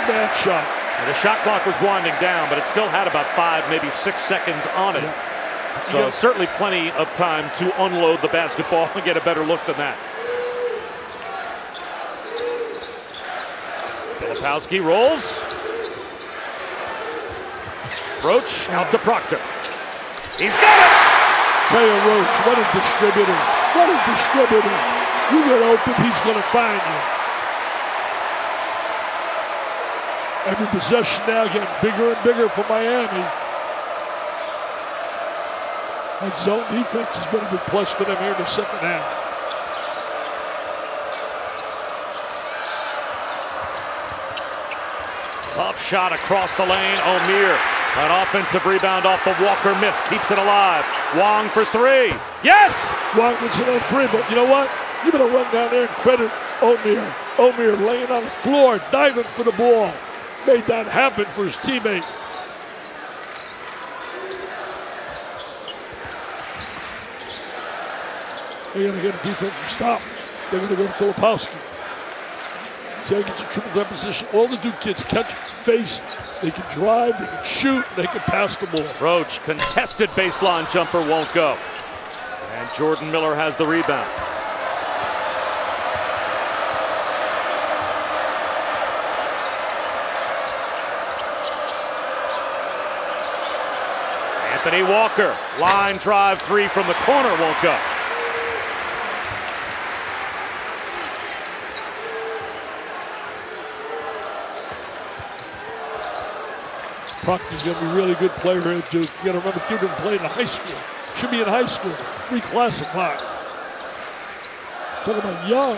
Bad shot. And the shot clock was winding down, but it still had about 5, maybe 6 seconds on it. Yeah. So certainly plenty of time to unload the basketball and get a better look than that. Filipowski rolls. Roach out to Proctor. He's got it! Tell you, Roach, what a distributor. What a distributor. You get open, he's going to find you. Every possession now getting bigger and bigger for Miami. And zone defense has been a big plus for them here in the second half. Tough shot across the lane. O'Meara, an offensive rebound off the Walker miss, keeps it alive. Wong for 3. Yes! Wong gets it on 3, but you know what? You better run down there and credit O'Meara. O'Meara laying on the floor, diving for the ball. Made that happen for his teammate. They're going to get a defensive stop. They're going to go to Filipowski. So he gets a triple threat position. All the Duke kids catch, face, they can drive, they can shoot, they can pass the ball. Roach, contested baseline jumper, won't go. And Jordan Miller has the rebound. Anthony Walker, line drive 3 from the corner, won't go. Proctor's going to be a really good player here at Duke. You got to remember, Duke didn't play in high school. Should be in high school. Reclassified. Talking about young.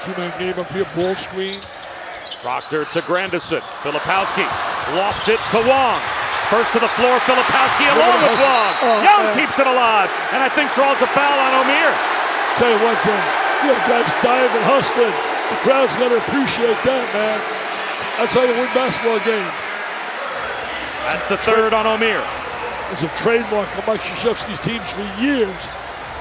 2-man game up here, ball screen. Proctor to Grandison. Filipowski lost it to Wong. First to the floor, Filipowski along with Wong. Young keeps it alive, and I think draws a foul on O'Meara. Tell you one thing, you have guys diving, hustling. The crowd's got to appreciate that, man. That's how you win basketball games. That's the third on O'Meara. It's a trademark of Mike Krzyzewski's teams for years.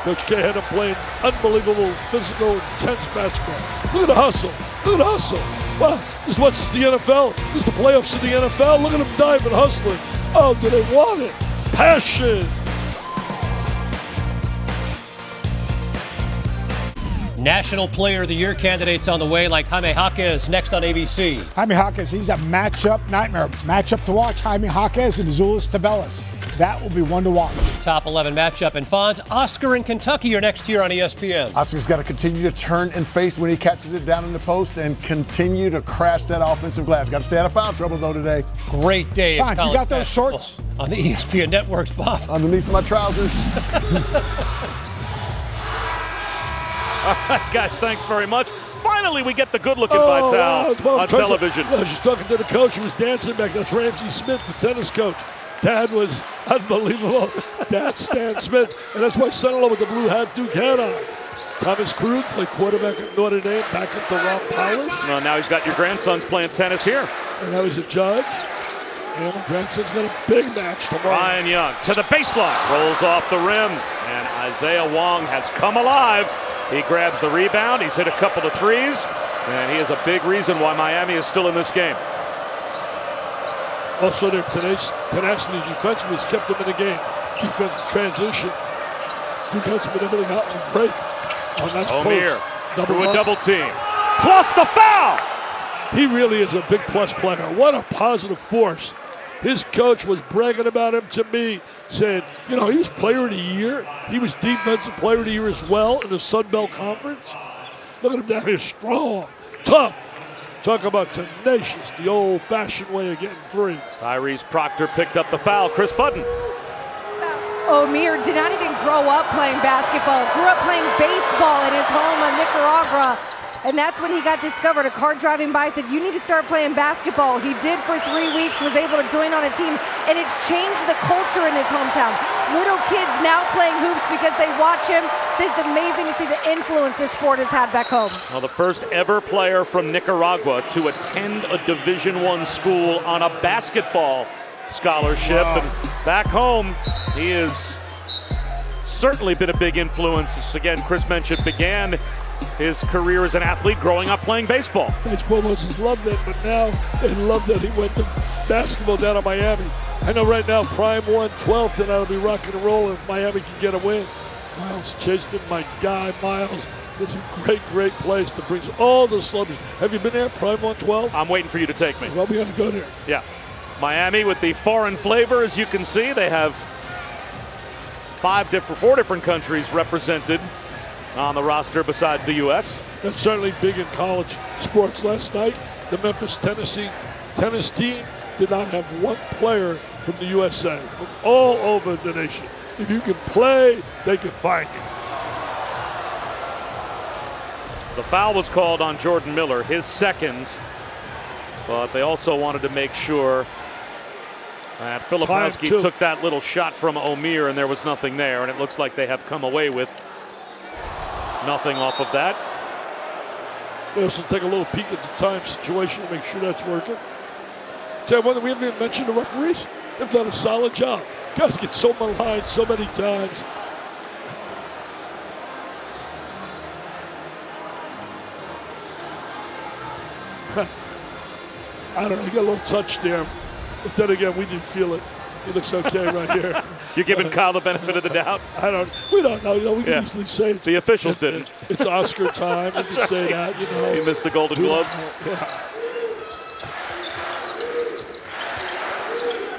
Coach K had them playing unbelievable, physical, intense basketball. Look at the hustle. Look at the hustle. Wow, this is what's the NFL. This is the playoffs of the NFL. Look at them diving, hustling. Oh, do they want it? Passion. National Player of the Year candidates on the way, like Jaime Jaquez next on ABC. Jaime Jaquez, he's a matchup nightmare. Matchup to watch, Jaime Jaquez and Azuolas Tubelis. That will be one to watch. Top 11 matchup. And Fonz, Oscar in Kentucky are next here on ESPN. Oscar's got to continue to turn and face when he catches it down in the post and continue to crash that offensive glass. Got to stay out of foul trouble, though, today. Great day. Fonz, you got those shorts? On the ESPN networks, Bob. Underneath my trousers. All right, guys, thanks very much. Finally, we get the good-looking Vitale on television. I was just talking to the coach who was dancing back. That's Ramsey Smith, the tennis coach. Dad was unbelievable. Dad Stan Smith. And that's my son-in-law with the blue hat Duke hat on. Thomas Krug played quarterback at Notre Dame, back at the Ron Powers. Well, now he's got your grandsons playing tennis here. And now he's a judge. And my grandson's got a big match tomorrow. Ryan Young to the baseline, rolls off the rim, and Isaiah Wong has come alive. He grabs the rebound. He's hit a couple of threes, and he is a big reason why Miami is still in this game. Also, their tenacity defensively has kept them in the game. Defensive transition. Duke has been able to get out and break. Oh, nice Omier post. through a double team. Plus the foul! He really is a big plus player. What a positive force. His coach was bragging about him to me, saying, you know, he was player of the year. He was defensive player of the year as well in the Sun Belt Conference. Look at him down here, strong, tough. Talk about tenacious, the old-fashioned way of getting free. Tyrese Proctor picked up the foul. Chris Budden. Omier did not even grow up playing basketball. Grew up playing baseball in his home of Nicaragua. And that's when he got discovered. A car driving by said, you need to start playing basketball. He did for 3 weeks, was able to join on a team, and it's changed the culture in his hometown. Little kids now playing hoops because they watch him. So it's amazing to see the influence this sport has had back home. Well, the first ever player from Nicaragua to attend a Division I school on a basketball scholarship. Wow. And back home, he has certainly been a big influence. As again, Chris mentioned, began his career as an athlete growing up playing baseball. Baseball was loved it, but now they love that he went to basketball down in Miami. I know right now Prime 112 tonight will be rocking and rolling if Miami can get a win. Miles chased him, my guy, Miles. It's a great, great place that brings all the celebrities. Have you been there, Prime 112? I'm waiting for you to take me. Well, we got to go there. Yeah. Miami with the foreign flavor, as you can see. They have four different countries represented on the roster besides the U.S. That's certainly big in college sports. Last night, the Memphis, Tennessee tennis team did not have one player from the USA, from all over the nation. If you can play, they can find you. The foul was called on Jordan Miller, his second, but they also wanted to make sure that Filipowski took that little shot from Omier and there was nothing there, and it looks like they have come away with nothing off of that. We also take a little peek at the time situation to make sure that's working. Tell you what, we haven't even mentioned the referees. They've done a solid job. Guys get so maligned so many times. I don't know, he got a little touch there. But then again, we didn't feel it. He looks okay right here. You're giving Kyle the benefit of the doubt? We don't know. You know, we can easily say it. The officials didn't. It's Oscar time. We can say that, you know. He missed the Golden Gloves. Yeah.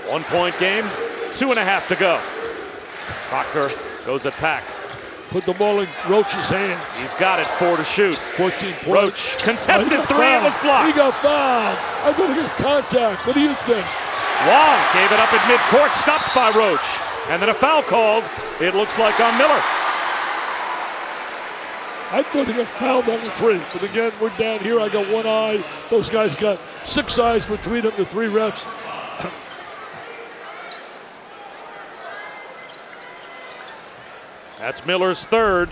1 point game, 2.5 to go. Proctor goes at Pack. Put the ball in Roach's hand. He's got it, 4 to shoot. 14 points. Roach contested three, it was blocked. He got fouled. I'm going to get contact. What do you think? Wong gave it up at midcourt, stopped by Roach. And then a foul called, it looks like on Miller. I thought he got fouled on the three. But again, we're down here. I got one eye. Those guys got 6 eyes between them, the 3 refs. That's Miller's third.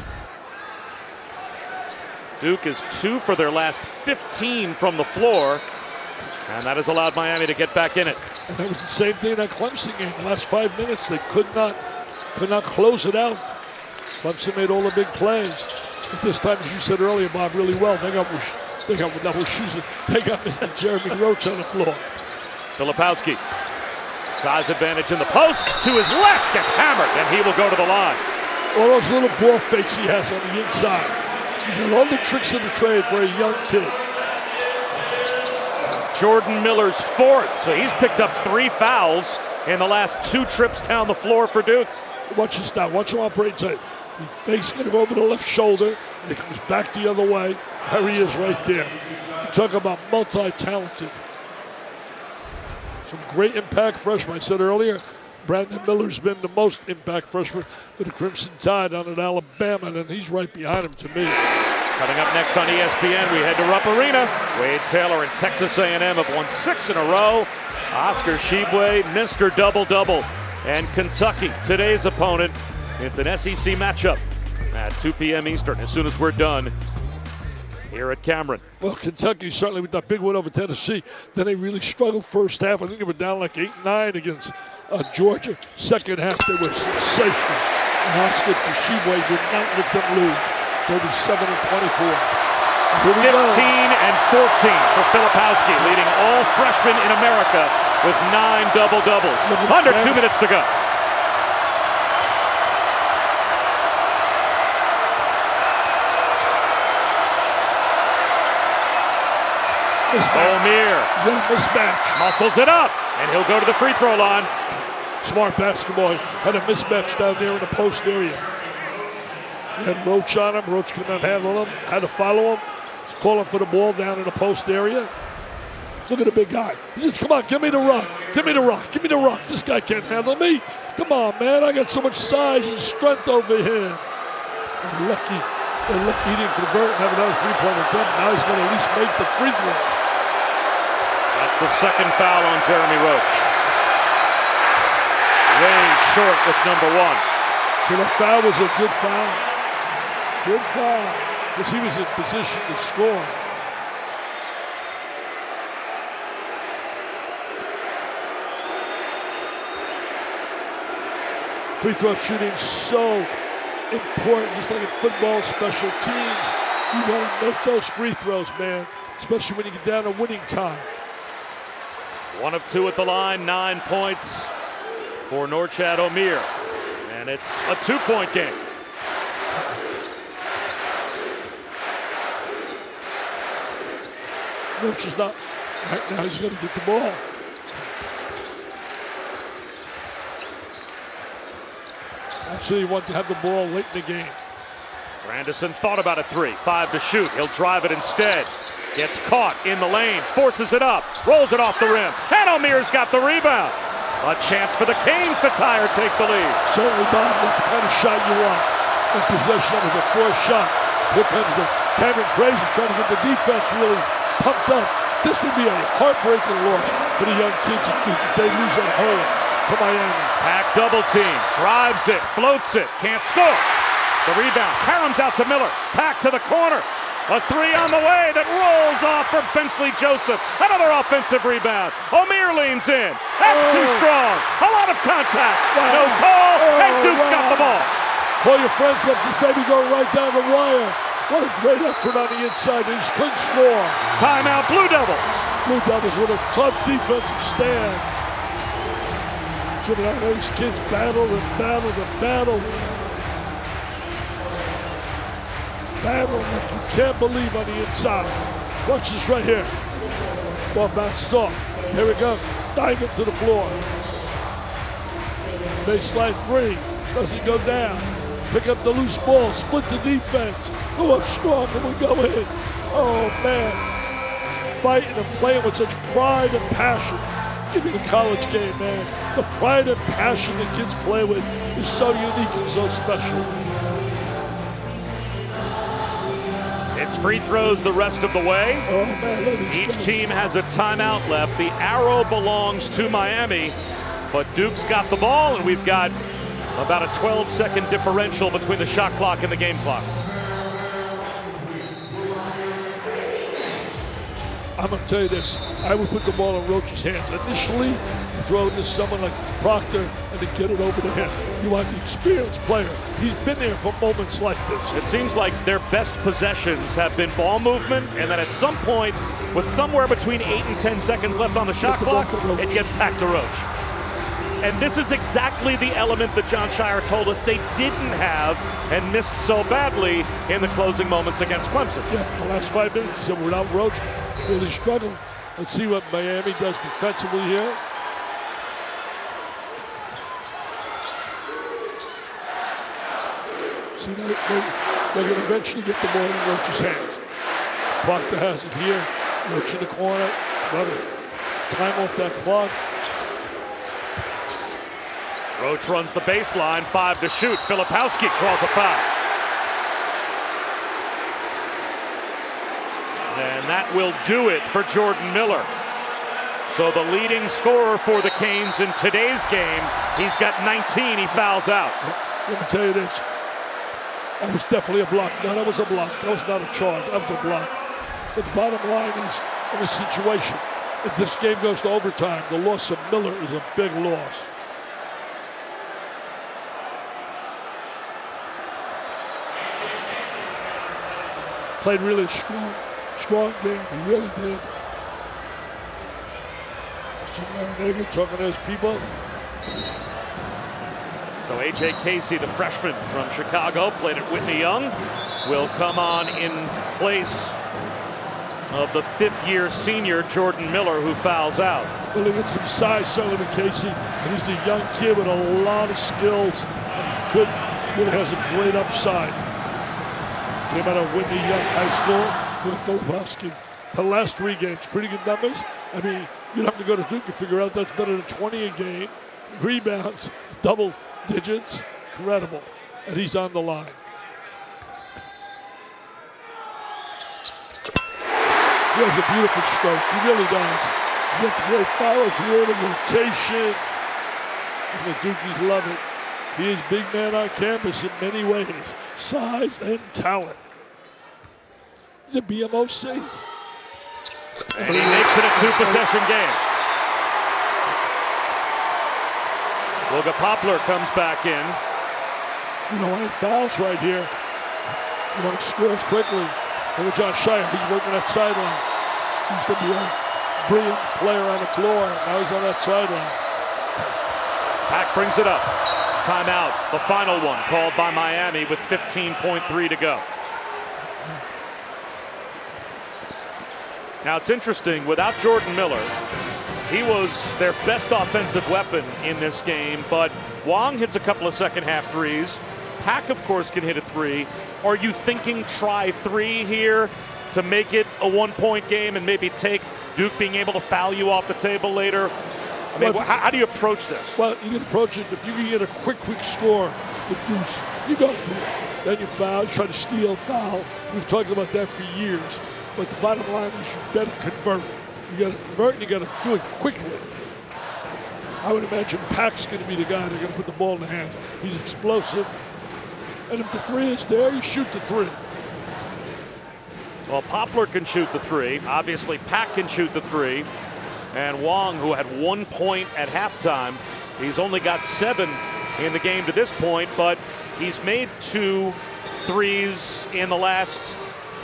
Duke is 2 for their last 15 from the floor. And that has allowed Miami to get back in it. And that was the same thing in that Clemson game. The last 5 minutes, they could not close it out. Clemson made all the big plays. But this time, as you said earlier, Bob, really well. They got Mr. Jeremy Roach on the floor. Filipowski, size advantage in the post. To his left, gets hammered, and he will go to the line. All those little ball fakes he has on the inside. He's got all the tricks of the trade for a young kid. Jordan Miller's fourth, so he's picked up 3 fouls in the last 2 trips down the floor for Duke. Watch this now. Watch him operate tight. He fakes going to go over the left shoulder, and he comes back the other way. There he is right there. You talk about multi-talented. Some great impact freshmen. I said earlier, Brandon Miller's been the most impact freshman for the Crimson Tide down at Alabama, and he's right behind him to me. Coming up next on ESPN, we head to Rupp Arena. Wade Taylor and Texas A&M have won 6 in a row. Oscar Tshiebwe, Mr. Double-Double. And Kentucky, today's opponent. It's an SEC matchup at 2 p.m. Eastern as soon as we're done here at Cameron. Well, Kentucky certainly with that big win over Tennessee. Then they really struggled first half. I think they were down like 8-9 against Georgia. Second half, they were sensational. And Oscar Tshiebwe did not let them lose. 37-24. 15 and 14 for Filipowski, leading all freshmen in America with 9 double-doubles. Under 2 minutes to go. O'Meara mismatch. Muscles it up, and he'll go to the free throw line. Smart basketball. Had a mismatch down there in the post area. He had Roach on him. Roach could not handle him. Had to follow him. He's calling for the ball down in the post area. Look at the big guy. He says, come on, give me the rock. Give me the rock. Give me the rock. This guy can't handle me. Come on, man. I got so much size and strength over here. They're lucky he didn't convert and have another three-point attempt. Now he's going to at least make the free throws. That's the second foul on Jeremy Roach. Way short with number 1. So the foul was a good foul. Good foul. Because he was in position to score. Free throw shooting so important, just like in football, special teams. You got to make those free throws, man, especially when you get down to winning time. 1 of 2 at the line, 9 points for Norchad O'Meara. And it's a 2-point game. Roach is not. Right now he's going to get the ball. Actually, he wanted to have the ball late in the game. Grandison thought about a 3. 5 to shoot. He'll drive it instead. Gets caught in the lane, forces it up, rolls it off the rim. And O'Meara's got the rebound. A chance for the Canes to tie or take the lead. Certainly, Bob, that's the kind of shot you want. In possession, that was a forced shot. Here comes the Cameron Crazy trying to get the defense really pumped up. This would be a heartbreaking loss for the young kids at Duke if they lose at home to Miami. Pack double team, drives it, floats it, can't score. The rebound, caroms out to Miller, Pack to the corner. A 3 on the way that rolls off for Bensley Joseph. Another offensive rebound. O'Meara leans in. That's too strong. A lot of contact. No call, and Duke's got the ball. Call your friends up, just maybe go right down the wire. What a great effort on the inside. They just couldn't score. Timeout, Blue Devils. Blue Devils with a tough defensive stand. Jimmy, those kids battled and battled and battled. Battle like you can't believe on the inside. Watch this right here. Ball bounces off. Here we go. Diamond to the floor. Baseline 3. Doesn't go down. Pick up the loose ball. Split the defense. Go up strong and we go in. Oh, man. Fighting and playing with such pride and passion. Give me the college game, man. The pride and passion that kids play with is so unique and so special. It's free throws the rest of the way. Oh, man, each team has a timeout left. The arrow belongs to Miami, but Duke's got the ball, and we've got about a 12-second differential between the shot clock and the game clock. I'm going to tell you this. I would put the ball in Roach's hands. Initially, you throw it to someone like Proctor and then get it over to him. You want the experienced player. He's been there for moments like this. It seems like their best possessions have been ball movement, and then at some point, with somewhere between 8 and 10 seconds left on the shot clock, it gets back to Roach. And this is exactly the element that John Shire told us they didn't have and missed so badly in the closing moments against Clemson. Yeah, the last 5 minutes, he said, without Roach, really struggling. Let's see what Miami does defensively here. See, they're going to eventually get the ball in Roach's hands. Proctor has it here. Roach in the corner. Another time off that clock. Roach runs the baseline, 5 to shoot. Filipowski draws a foul. And that will do it for Jordan Miller. So the leading scorer for the Canes in today's game, he's got 19, he fouls out. Let me tell you this. That was definitely a block. No, that was a block. That was not a charge. That was a block. But the bottom line is, in this situation, if this game goes to overtime, the loss of Miller is a big loss. Played really strong game. He really did. Maybe talking to his people. So A.J. Casey, the freshman from Chicago, played at Whitney Young, will come on in place of the fifth-year senior Jordan Miller, who fouls out. Well, they get some size, Sullivan Casey, and he's a young kid with a lot of skills and really has a great upside. Came out of Whitney Young High School with Filipowski. The last 3 games, pretty good numbers. I mean, you don't have to go to Duke to figure out that's better than 20 a game. Rebounds, double digits, incredible. And he's on the line. He has a beautiful stroke, he really does. He gets a great follow through, the rotation, and the Dukies love it. He is big man on campus in many ways, size and talent. He's a BMOC. And he makes it a 2-possession game. Logan Poplar comes back in. You know, any fouls right here. You want to score quickly. Look at John Shire, he's working that sideline. He used to be a brilliant player on the floor. Now he's on that sideline. Pack brings it up. Timeout, the final one, called by Miami with 15.3 to go. Now it's interesting, without Jordan Miller, he was their best offensive weapon in this game, but Wong hits a couple of second-half threes. Pack, of course, can hit a 3. Are you thinking try 3 here to make it a 1-point game and maybe take Duke being able to foul you off the table later? I mean, how do you approach this? Well, you can approach it. If you can get a quick score with Deuce, you go for it. Then you foul, you try to steal, foul. We've talked about that for years. But the bottom line is you better convert. You got to convert and you got to do it quickly. I would imagine Pack's going to be the guy that's going to put the ball in the hands. He's explosive. And if the 3 is there, you shoot the 3. Well, Poplar can shoot the 3. Obviously, Pack can shoot the 3. And Wong, who had 1 point at halftime, he's only got 7 in the game to this point, but he's made 2 threes in the last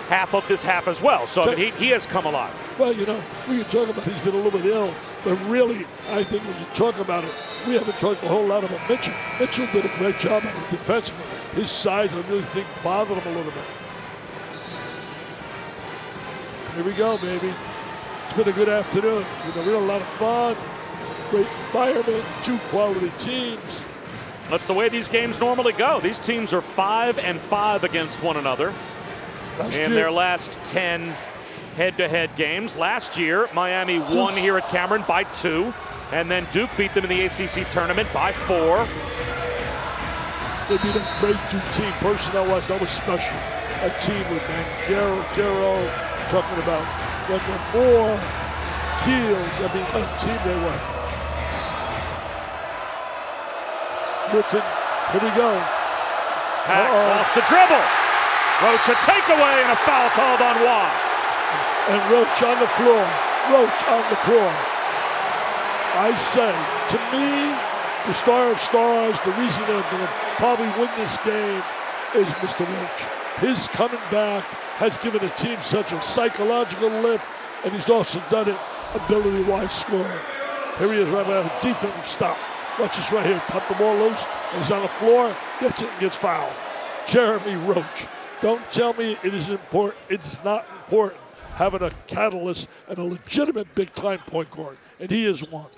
half of this half as well. So I mean, he has come alive. Well, you know, we can talk about he's been a little bit ill, but really, I think when you talk about it, we haven't talked a whole lot about Mitchell. Mitchell did a great job on the defenseman. His size, I really think, bothered him a little bit. Here we go, baby. It's been a good afternoon. It's been a real lot of fun. Great environment, 2 quality teams. That's the way these games normally go. These teams are 5-5 against one another in their last 10 head-to-head games. Last year, Miami won here at Cameron by 2, and then Duke beat them in the ACC tournament by 4. They beat a great Duke team. Personnel-wise, that was special. A team with Garo, talking about Wendell Moore, Keels. I mean, what a team they were. Griffin, here we go. Pack lost the dribble. Roach a takeaway and a foul called on Wong. And Roach on the floor. Roach on the floor. I say, to me, the star of stars, the reason they're going to probably win this game is Mr. Roach. His coming back has given the team such a psychological lift, and he's also done it ability-wise scoring. Here he is right now, defensive stop. Watch this right here, pump the ball loose, and he's on the floor, gets it and gets fouled. Jeremy Roach. Don't tell me it is important. It is not important having a catalyst and a legitimate big-time point guard, and he is one.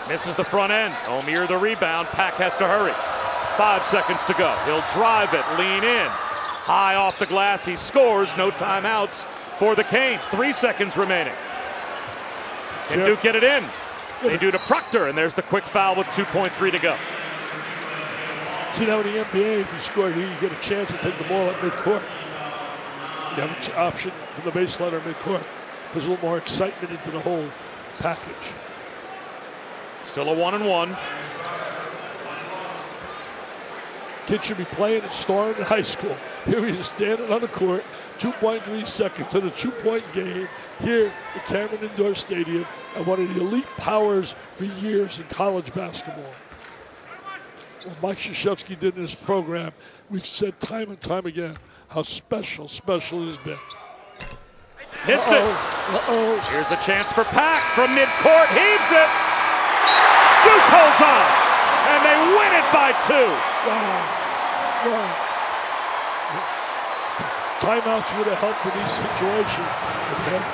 Misses the front end. Omier the rebound. Pack has to hurry. 5 seconds to go. He'll drive it, lean in. High off the glass, he scores. No timeouts for the Canes. 3 seconds remaining. Can Duke get it in? They do to Proctor, and there's the quick foul with 2.3 to go. See, now in the NBA, if you score here, you get a chance to take the ball at midcourt. You have an option from the baseline or midcourt. There's a little more excitement into the whole package. Still a 1-1. Kid should be playing and starring in high school. Here he is standing on the court, 2.3 seconds in a 2-point game here at Cameron Indoor Stadium, and one of the elite powers for years in college basketball. What Mike Krzyzewski did in his program, we've said time and time again how special it has been. Missed it. Uh-oh. Here's a chance for Pack from midcourt. Heaves it. Duke holds on. And they win it by 2. Wow. Timeouts would have helped in these situations. They had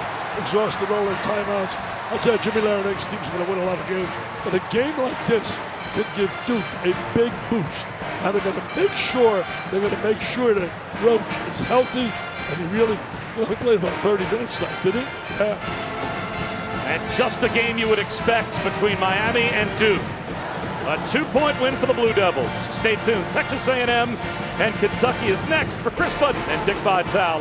exhausted all their timeouts. I tell you, Jimmy Larineg's team's going to win a lot of games. But a game like this could give Duke a big boost. And they're going to make sure that Roach is healthy. And he really he played about 30 minutes tonight, did he? Yeah. And just a game you would expect between Miami and Duke. A 2-point win for the Blue Devils. Stay tuned. Texas A&M and Kentucky is next for Chris Budden and Dick Vitale.